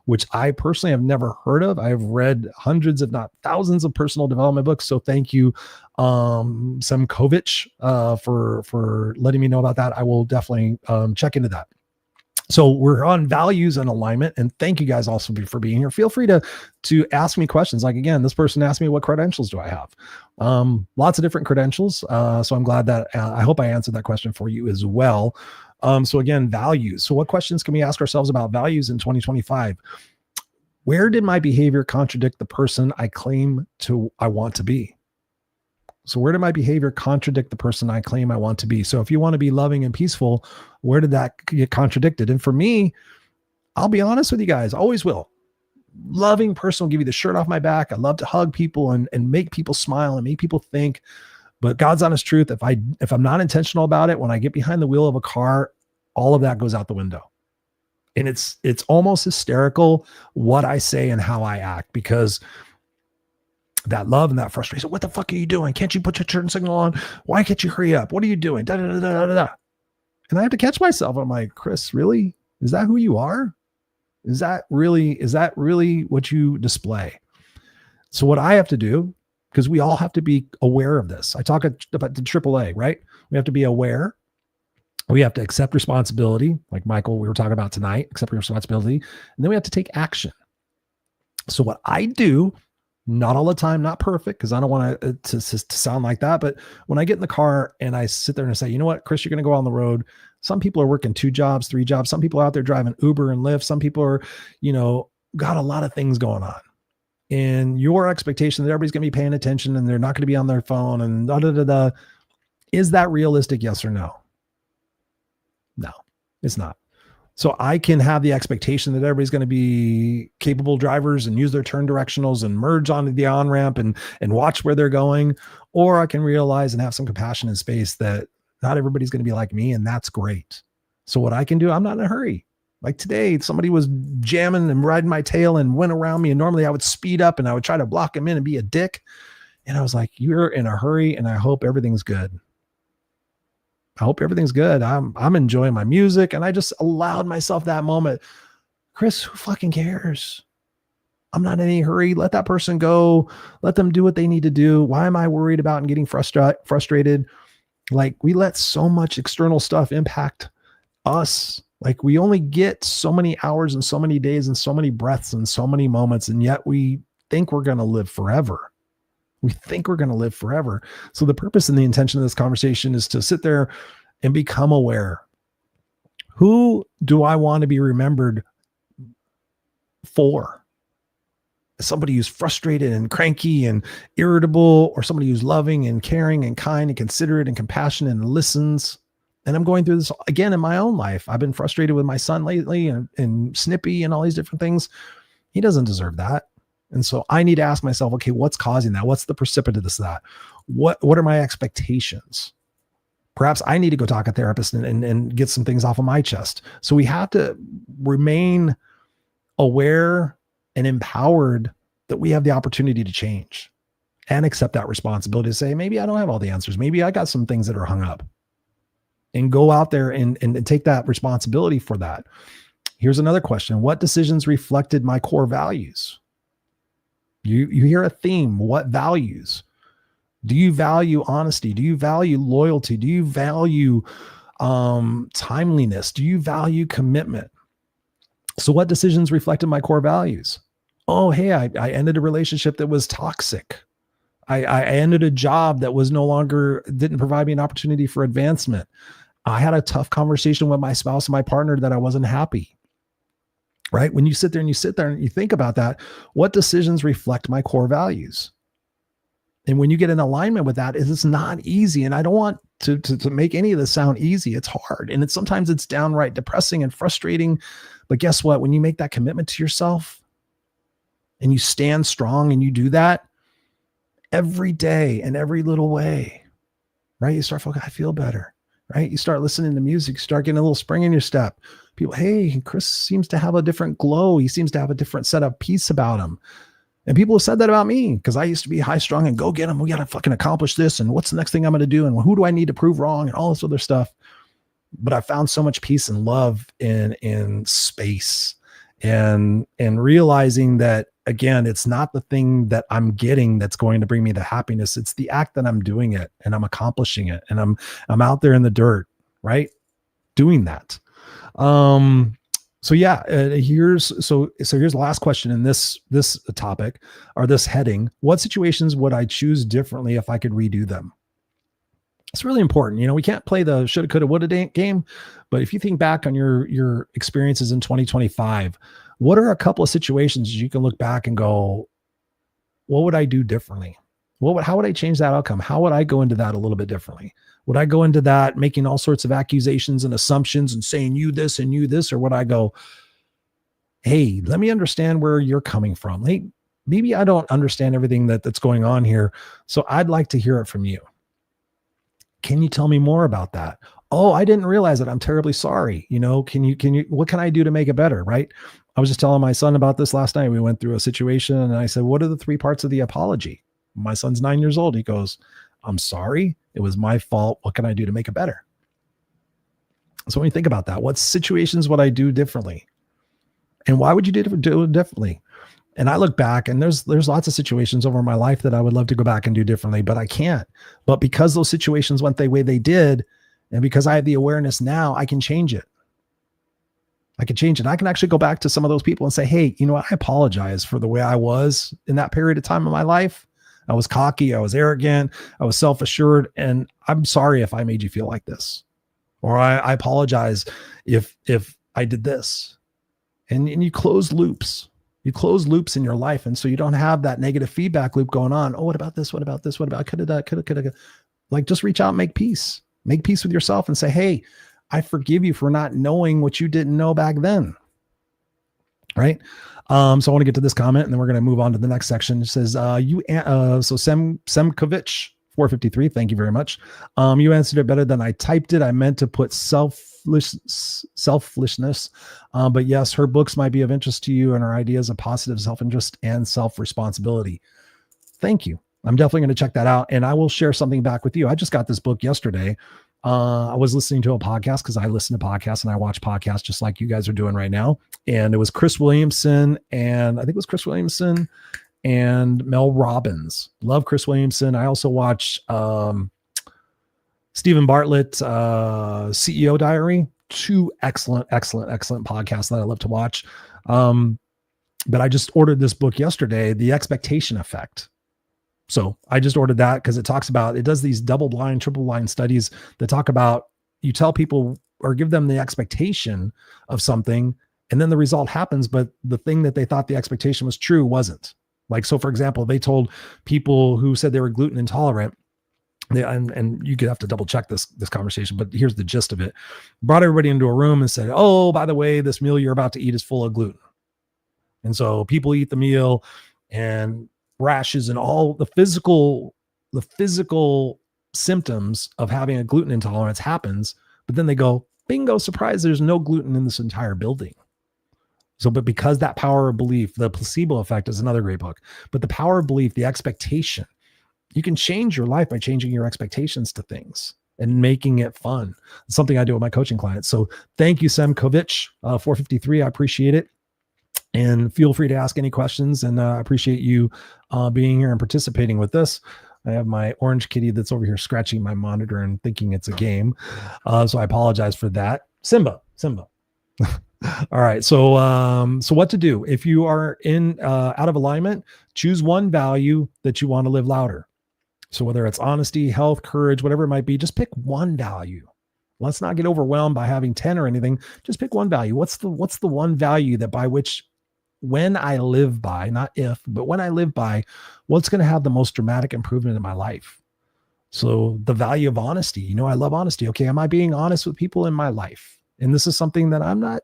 which I personally have never heard of. I've read hundreds, if not thousands, of personal development books. So thank you, Semkovich, for letting me know about that. I will definitely check into that. So we're on values and alignment, and thank you guys also for being here. Feel free to ask me questions. Like, again, this person asked me, what credentials do I have? Lots of different credentials. So I'm glad that I hope I answered that question for you as well. So again, values. So what questions can we ask ourselves about values in 2025? Where did my behavior contradict the person I want to be? So where did my behavior contradict the person I claim I want to be? So if you want to be loving and peaceful, where did that get contradicted? And for me, I'll be honest with you guys, always will. Loving person will give you the shirt off my back. I love to hug people and make people smile and make people think. But God's honest truth, if I'm not intentional about it, when I get behind the wheel of a car, all of that goes out the window. And it's almost hysterical what I say and how I act, because that love and that frustration. What the fuck are you doing? Can't you put your turn signal on? Why can't you hurry up? What are you doing? Da, da, da, da, da, da. And I have to catch myself. I'm like, Chris, really? Is that who you are? Is that really what you display? So what I have to do, because we all have to be aware of this. I talk about the AAA, right? We have to be aware. We have to accept responsibility. Like Michael, we were talking about tonight, accept responsibility. And then we have to take action. So what I do, not all the time, not perfect, because I don't want to sound like that. But when I get in the car and I sit there and I say, you know what, Chris, you're going to go on the road. Some people are working 2 jobs, 3 jobs. Some people are out there driving Uber and Lyft. Some people are, got a lot of things going on. And your expectation that everybody's going to be paying attention and they're not going to be on their phone and da, da, da, da. Is that realistic? Yes or no? No, it's not. So I can have the expectation that everybody's going to be capable drivers and use their turn directionals and merge onto the on-ramp and watch where they're going. Or I can realize and have some compassion and space that not everybody's going to be like me, and that's great. So what I can do, I'm not in a hurry. Like today, somebody was jamming and riding my tail and went around me, and normally I would speed up and I would try to block him in and be a dick. And I was like, you're in a hurry, and I hope everything's good. I hope everything's good. I'm enjoying my music, and I just allowed myself that moment. Chris, who fucking cares? I'm not in any hurry. Let that person go. Let them do what they need to do. Why am I worried about and getting frustrated? Like, we let so much external stuff impact us. Like, we only get so many hours and so many days and so many breaths and so many moments, and yet we think we're going to live forever. We think we're going to live forever. So the purpose and the intention of this conversation is to sit there and become aware. Who do I want to be remembered for? Somebody who's frustrated and cranky and irritable, or somebody who's loving and caring and kind and considerate and compassionate and listens. And I'm going through this again in my own life. I've been frustrated with my son lately and snippy and all these different things. He doesn't deserve that. And so I need to ask myself, okay, what's causing that? What's the precipitous of that? What are my expectations? Perhaps I need to go talk to a therapist and get some things off of my chest. So we have to remain aware and empowered that we have the opportunity to change and accept that responsibility to say, maybe I don't have all the answers. Maybe I got some things that are hung up, and go out there and take that responsibility for that. Here's another question. What decisions reflected my core values? You hear a theme. What values? Do you value honesty? Do you value loyalty? Do you value timeliness? Do you value commitment? So what decisions reflected my core values? Oh, hey, I ended a relationship that was toxic. I ended a job that was didn't provide me an opportunity for advancement. I had a tough conversation with my spouse and my partner that I wasn't happy. Right? When you sit there and you think about that, what decisions reflect my core values? And when you get in alignment with that, it's not easy. And I don't want to make any of this sound easy. It's hard. And sometimes it's downright depressing and frustrating. But guess what? When you make that commitment to yourself and you stand strong and you do that every day in every little way, right? You start focusing, I feel better, right? You start listening to music, you start getting a little spring in your step. People, hey, Chris seems to have a different glow. He seems to have a different set of peace about him. And people have said that about me, because I used to be high strung and go get them. We got to fucking accomplish this. And what's the next thing I'm going to do? And who do I need to prove wrong? And all this other stuff. But I found so much peace and love in space and realizing that, again, it's not the thing that I'm getting that's going to bring me the happiness. It's the act that I'm doing it and I'm accomplishing it. And I'm out there in the dirt, right? Doing that. So yeah, here's the last question in this topic, or this heading. What situations would I choose differently if I could redo them? It's really important. We can't play the shoulda, coulda, woulda game, but if you think back on your experiences in 2025, what are a couple of situations you can look back and go, what would I do differently? How would I change that outcome? How would I go into that a little bit differently? Would I go into that making all sorts of accusations and assumptions and saying you this and you this? Or would I go, hey, let me understand where you're coming from. Hey, maybe I don't understand everything that's going on here. So I'd like to hear it from you. Can you tell me more about that? Oh, I didn't realize it. I'm terribly sorry. Can you, what can I do to make it better? Right. I was just telling my son about this last night. We went through a situation and I said, what are the 3 parts of the apology? My son's 9 years old. He goes, I'm sorry. It was my fault. What can I do to make it better? So when you think about that, what situations would I do differently? And why would you do it differently? And I look back and there's lots of situations over my life that I would love to go back and do differently, but I can't. But because those situations went the way they did, and because I have the awareness now, I can change it. I can change it. I can actually go back to some of those people and say, hey, you know what? I apologize for the way I was in that period of time in my life. I was cocky. I was arrogant. I was self-assured. And I'm sorry if I made you feel like this, or I apologize if I did this. And you close loops. You close loops in your life. And so you don't have that negative feedback loop going on. Oh, what about this? What about this? What about, I could have done, could have. Like, just reach out and make peace with yourself and say, hey, I forgive you for not knowing what you didn't know back then. Right. So I want to get to this comment and then we're going to move on to the next section. It says, so Semkovich 453. Thank you very much. You answered it better than I typed it. I meant to put selfishness. But yes, her books might be of interest to you and her ideas of positive self-interest and self-responsibility. Thank you. I'm definitely going to check that out. And I will share something back with you. I just got this book yesterday. I was listening to a podcast because I listen to podcasts and I watch podcasts just like you guys are doing right now. And it was Chris Williamson and Mel Robbins. Love Chris Williamson. I also watch Stephen Bartlett, CEO Diary. 2 excellent podcasts that I love to watch. But I just ordered this book yesterday, The Expectation Effect. So I just ordered that because it does these double blind, triple blind studies that talk about, you tell people or give them the expectation of something and then the result happens, but the thing that they thought the expectation was true wasn't. Like, so for example, they told people who said they were gluten intolerant, and you could have to double check this conversation, but here's the gist of it. Brought everybody into a room and said, oh, by the way, this meal you're about to eat is full of gluten. And so people eat the meal and rashes and all the physical symptoms of having a gluten intolerance happens, but then they go, bingo, surprise, there's no gluten in this entire building. So, but because that power of belief, the placebo effect is another great book, but the power of belief, the expectation, you can change your life by changing your expectations to things and making it fun. It's something I do with my coaching clients. So thank you, Semkovich 453. I appreciate it. And feel free to ask any questions. And I appreciate you being here and participating with this. I have my orange kitty that's over here scratching my monitor and thinking it's a game. So I apologize for that. Simba. All right. So what to do if you are out of alignment? Choose one value that you want to live louder. So whether it's honesty, health, courage, whatever it might be, just pick one value. Let's not get overwhelmed by having 10 or anything. Just pick one value. What's the one value that by which, when I live by, not if, but when I live by, what's going to have the most dramatic improvement in my life? So the value of honesty, I love honesty. Okay. Am I being honest with people in my life? And this is something that I'm not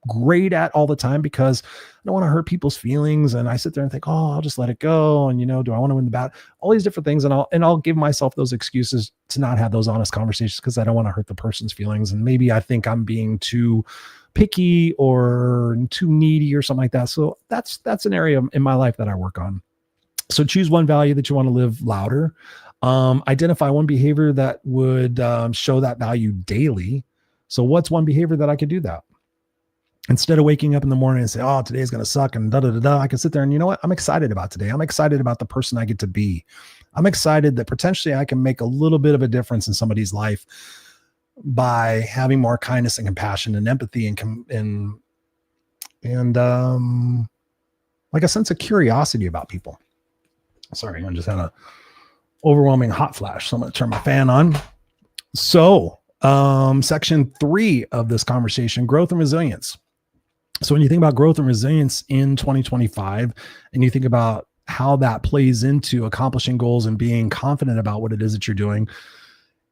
great at all the time because I don't want to hurt people's feelings. And I sit there and think, oh, I'll just let it go. And, do I want to win the battle? All these different things. And I'll give myself those excuses to not have those honest conversations because I don't want to hurt the person's feelings. And maybe I think I'm being too picky or too needy or something like that. So that's an area in my life that I work on. So choose one value that you want to live louder. Identify one behavior that would show that value daily. So what's one behavior that I could do that? Instead of waking up in the morning and say, oh, today's going to suck and I can sit there and you know what? I'm excited about today. I'm excited about the person I get to be. I'm excited that potentially I can make a little bit of a difference in somebody's life by having more kindness and compassion and empathy and like a sense of curiosity about people. Sorry, I just had a overwhelming hot flash. So I'm going to turn my fan on. So section 3 of this conversation, growth and resilience. So when you think about growth and resilience in 2025, and you think about how that plays into accomplishing goals and being confident about what it is that you're doing,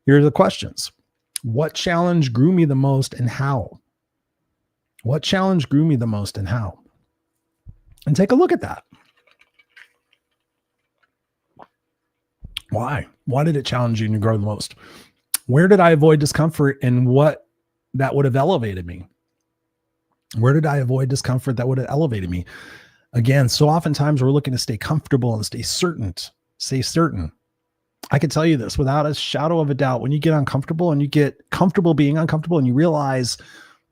here are the questions. What challenge grew me the most and how? What challenge grew me the most and how? And take a look at that. Why? Why did it challenge you and grow the most? Where did I avoid discomfort and what that would have elevated me? Where did I avoid discomfort that would have elevated me? Again, so oftentimes we're looking to stay comfortable and stay certain. I can tell you this without a shadow of a doubt. When you get uncomfortable and you get comfortable being uncomfortable and you realize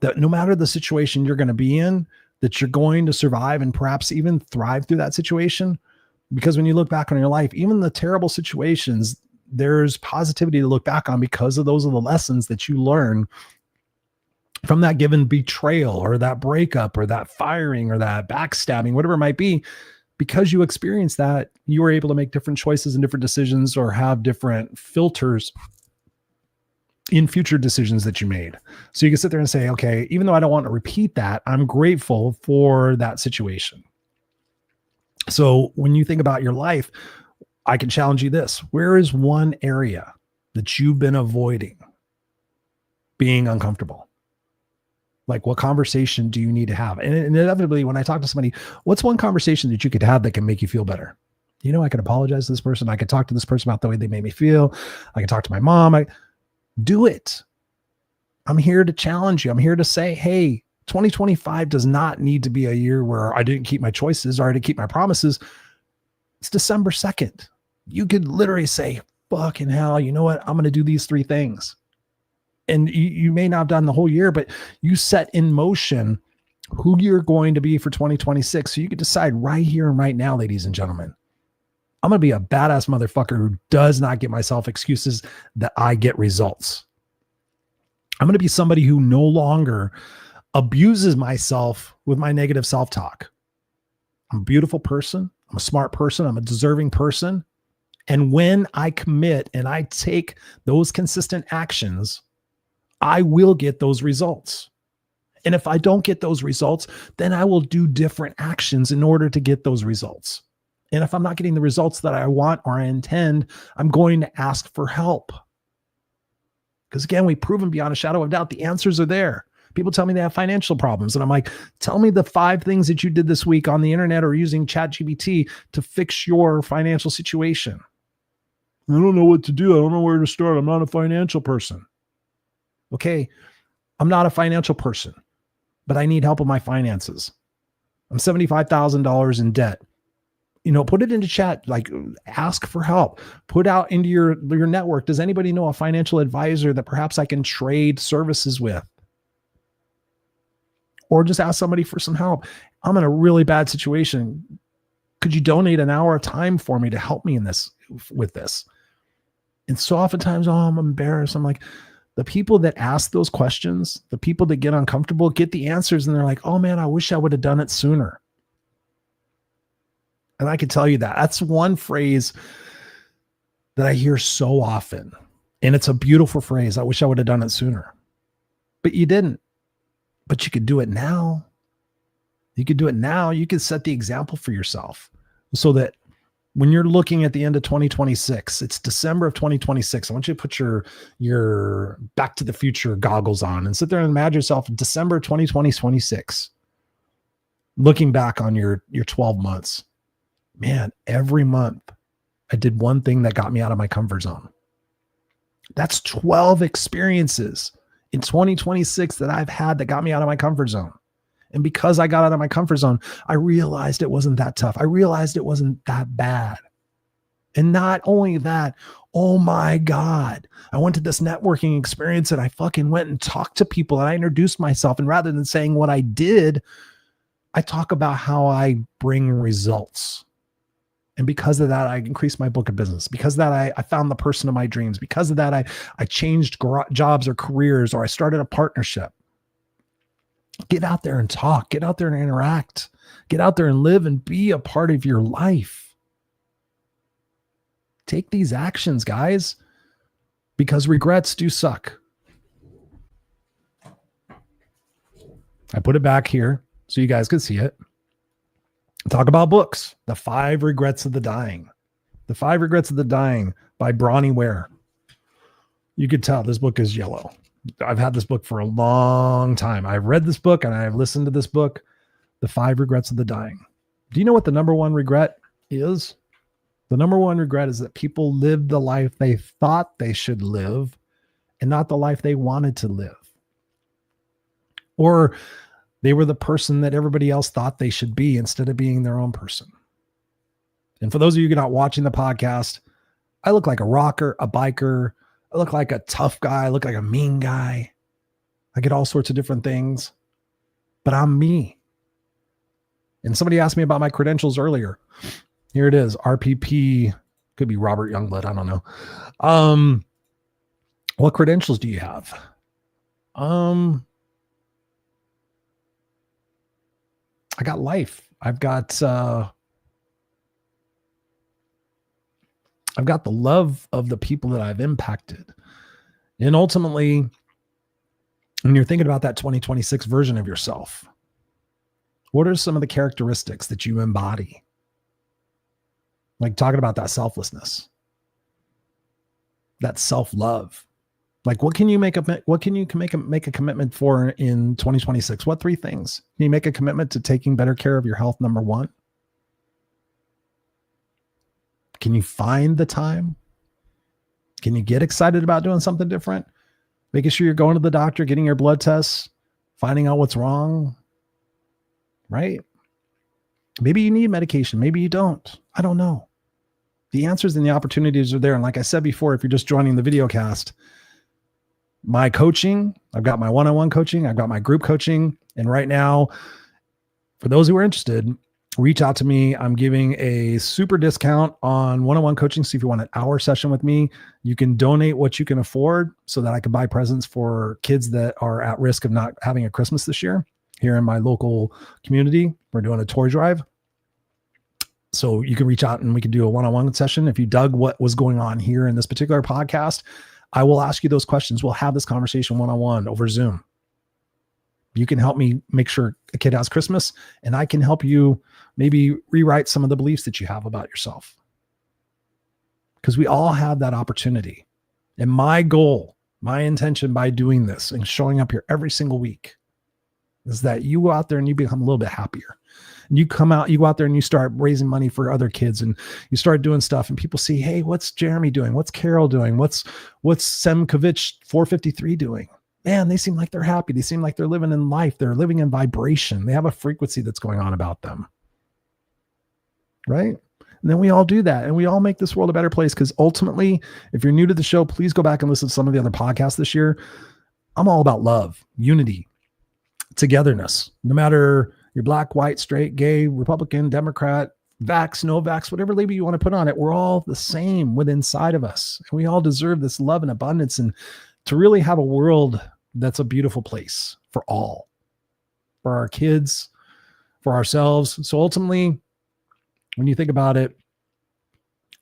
that no matter the situation you're going to be in, that you're going to survive and perhaps even thrive through that situation. Because when you look back on your life, even the terrible situations, there's positivity to look back on because of those are the lessons that you learn from that given betrayal or that breakup or that firing or that backstabbing, whatever it might be. Because you experienced that, you were able to make different choices and different decisions or have different filters in future decisions that you made. So you can sit there and say, okay, even though I don't want to repeat that, I'm grateful for that situation. So when you think about your life, I can challenge you this. Where is one area that you've been avoiding being uncomfortable? Like, what conversation do you need to have? And inevitably, when I talk to somebody, what's one conversation that you could have that can make you feel better? You know, I can apologize to this person. I can talk to this person about the way they made me feel. I can talk to my mom. Do it. I'm here to challenge you. I'm here to say, hey, 2025 does not need to be a year where I didn't keep my choices or I didn't keep my promises. It's December 2nd. You could literally say, fucking hell, you know what? I'm going to do these 3 things. And you may not have done the whole year, but you set in motion who you're going to be for 2026. So you can decide right here and right now, ladies and gentlemen, I'm going to be a badass motherfucker who does not give myself excuses, that I get results. I'm going to be somebody who no longer abuses myself with my negative self-talk. I'm a beautiful person. I'm a smart person. I'm a deserving person. And when I commit and I take those consistent actions, I will get those results. And if I don't get those results, then I will do different actions in order to get those results. And if I'm not getting the results that I want or I intend, I'm going to ask for help. Because again, we've proven beyond a shadow of doubt, the answers are there. People tell me they have financial problems. And I'm like, tell me the 5 things that you did this week on the internet or using ChatGPT to fix your financial situation. I don't know what to do. I don't know where to start. I'm not a financial person. Okay, I'm not a financial person, but I need help with my finances. I'm $75,000 in debt. You know, put it into chat, like ask for help, put out into your network. Does anybody know a financial advisor that perhaps I can trade services with? Or just ask somebody for some help. I'm in a really bad situation. Could you donate an hour of time for me to help me in this, with this? And so oftentimes, oh, I'm embarrassed. I'm like, the people that ask those questions, the people that get uncomfortable, get the answers. And they're like, oh man, I wish I would have done it sooner. And I can tell you that that's one phrase that I hear so often. And it's a beautiful phrase. I wish I would have done it sooner, but you didn't, but you could do it now. You could do it now. You could set the example for yourself so that when you're looking at the end of 2026, it's December of 2026. I want you to put your Back to the Future goggles on and sit there and imagine yourself in December 2026, looking back on your 12 months. Man, every month I did one thing that got me out of my comfort zone. That's 12 experiences in 2026 that I've had that got me out of my comfort zone. And because I got out of my comfort zone, I realized it wasn't that tough. I realized it wasn't that bad. And not only that, oh my God, I went to this networking experience and I fucking went and talked to people and I introduced myself. And rather than saying what I did, I talk about how I bring results. And because of that, I increased my book of business. Because of that, I found the person of my dreams. Because of that, I changed jobs or careers, or I started a partnership. Get out there and talk. Get out there and interact. Get out there and live and be a part of your life. Take these actions, guys, because regrets do suck. I put it back here so you guys could see it. Talk about books. The 5 Regrets of the Dying. The 5 Regrets of the Dying by Bronnie Ware. You could tell this book is yellow. I've had this book for a long time. I've read this book and I've listened to this book, The 5 Regrets of the Dying. Do you know what the number one regret is? The number one regret is that people lived the life they thought they should live and not the life they wanted to live. Or they were the person that everybody else thought they should be instead of being their own person. And for those of you who are not watching the podcast, I look like a rocker, a biker. I look like a tough guy. I look like a mean guy. I get all sorts of different things, but I'm me. And somebody asked me about my credentials earlier. Here it is. RPP, could be Robert Youngblood. I don't know. What credentials do you have? I got life. I've got the love of the people that I've impacted. And ultimately, when you're thinking about that 2026 version of yourself, what are some of the characteristics that you embody? Like talking about that selflessness, that self-love. Like what can you make a commitment for in 2026? What 3 things? Can you make a commitment to taking better care of your health, number 1? Can you find the time? Can you get excited about doing something different? Making sure you're going to the doctor, getting your blood tests, finding out what's wrong, right? Maybe you need medication. Maybe you don't. I don't know. The answers and the opportunities are there. And like I said before, if you're just joining the video cast, my coaching, I've got my one-on-one coaching, I've got my group coaching. And right now, for those who are interested, reach out to me. I'm giving a super discount on one-on-one coaching. So if you want an hour session with me, you can donate what you can afford so that I can buy presents for kids that are at risk of not having a Christmas this year here in my local community. We're doing a toy drive. So you can reach out and we can do a one-on-one session. If you dug what was going on here in this particular podcast, I will ask you those questions. We'll have this conversation one-on-one over Zoom. You can help me make sure a kid has Christmas, and I can help you maybe rewrite some of the beliefs that you have about yourself. Because we all have that opportunity. And my goal, my intention by doing this and showing up here every single week is that you go out there and you become a little bit happier. And you come out, you go out there and you start raising money for other kids and you start doing stuff and people see, hey, what's Jeremy doing? What's Carol doing? What's Semkovich 453 doing? Man, they seem like they're happy. They seem like they're living in life. They're living in vibration. They have a frequency that's going on about them. Right? And then we all do that and we all make this world a better place. Because ultimately, if you're new to the show, please go back and listen to some of the other podcasts this year. I'm all about love, unity, togetherness. No matter you're black, white, straight, gay, Republican, Democrat, vax, no vax, whatever label you want to put on it, we're all the same within inside of us. And we all deserve this love and abundance and to really have a world that's a beautiful place for all, for our kids, for ourselves. So ultimately, when you think about it,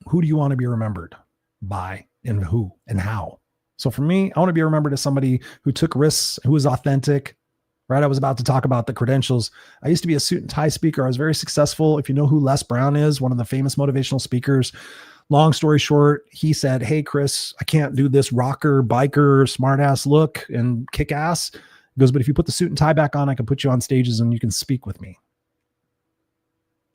who do you want to be remembered by and who and how? So for me, I want to be remembered as somebody who took risks, who was authentic, right? I was about to talk about the credentials. I used to be a suit and tie speaker. I was very successful. If you know who Les Brown is, one of the famous motivational speakers, long story short, he said, hey, Chris, I can't do this rocker, biker, smartass look and kick ass. He goes, but if you put the suit and tie back on, I can put you on stages and you can speak with me.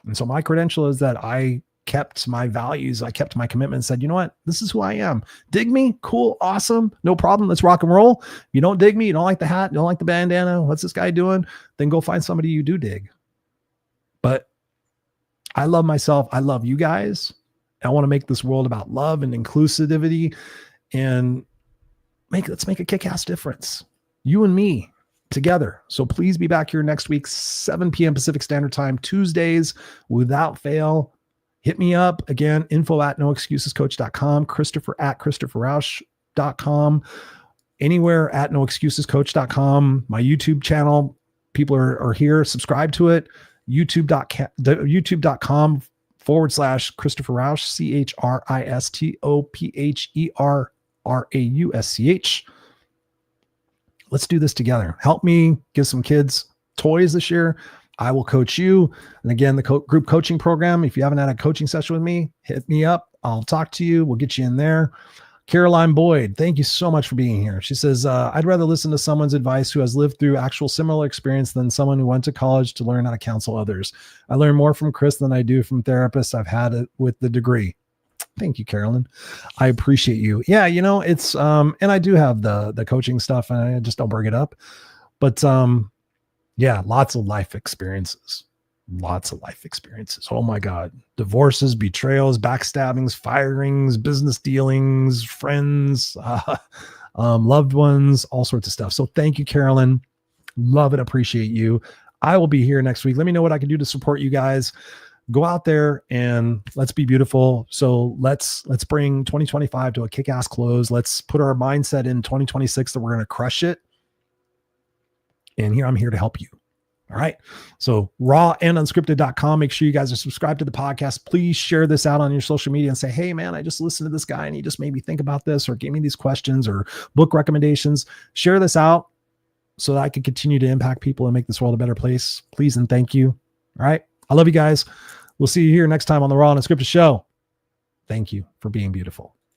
And so my credential is that I kept my values. I kept my commitment and said, you know what? This is who I am. Dig me? Cool. Awesome. No problem. Let's rock and roll. If you don't dig me, you don't like the hat, you don't like the bandana, what's this guy doing? Then go find somebody you do dig. But I love myself. I love you guys. I want to make this world about love and inclusivity and let's make a kick-ass difference. You and me together. So please be back here next week, 7 p.m. Pacific Standard Time, Tuesdays, without fail. Hit me up again, info@noexcusescoach.com, Christopher@ChristopherRausch.com, anywhere at noexcusescoach.com. My YouTube channel, people are here. Subscribe to it. YouTube.com/Christopher Rausch, ChristopherRausch. Let's do this together. Help me give some kids toys this year. I will coach you. And again, the group coaching program, if you haven't had a coaching session with me, hit me up. I'll talk to you. We'll get you in there. Caroline Boyd, thank you so much for being here. She says, I'd rather listen to someone's advice who has lived through actual similar experience than someone who went to college to learn how to counsel others. I learn more from Chris than I do from therapists I've had it with the degree. Thank you, Carolyn. I appreciate you. Yeah, it's and I do have the coaching stuff, and I just don't bring it up. But yeah, lots of life experiences. Lots of life experiences. Oh my God. Divorces, betrayals, backstabbings, firings, business dealings, friends, loved ones, all sorts of stuff. So thank you, Carolyn. Love it. Appreciate you. I will be here next week. Let me know what I can do to support you guys. Go out there and let's be beautiful. So let's bring 2025 to a kick-ass close. Let's put our mindset in 2026 that we're going to crush it. And I'm here to help you. All right. So rawandunscripted.com. Make sure you guys are subscribed to the podcast. Please share this out on your social media and say, hey man, I just listened to this guy and he just made me think about this, or gave me these questions or book recommendations. Share this out so that I can continue to impact people and make this world a better place. Please and thank you. All right. I love you guys. We'll see you here next time on the Raw Unscripted show. Thank you for being beautiful.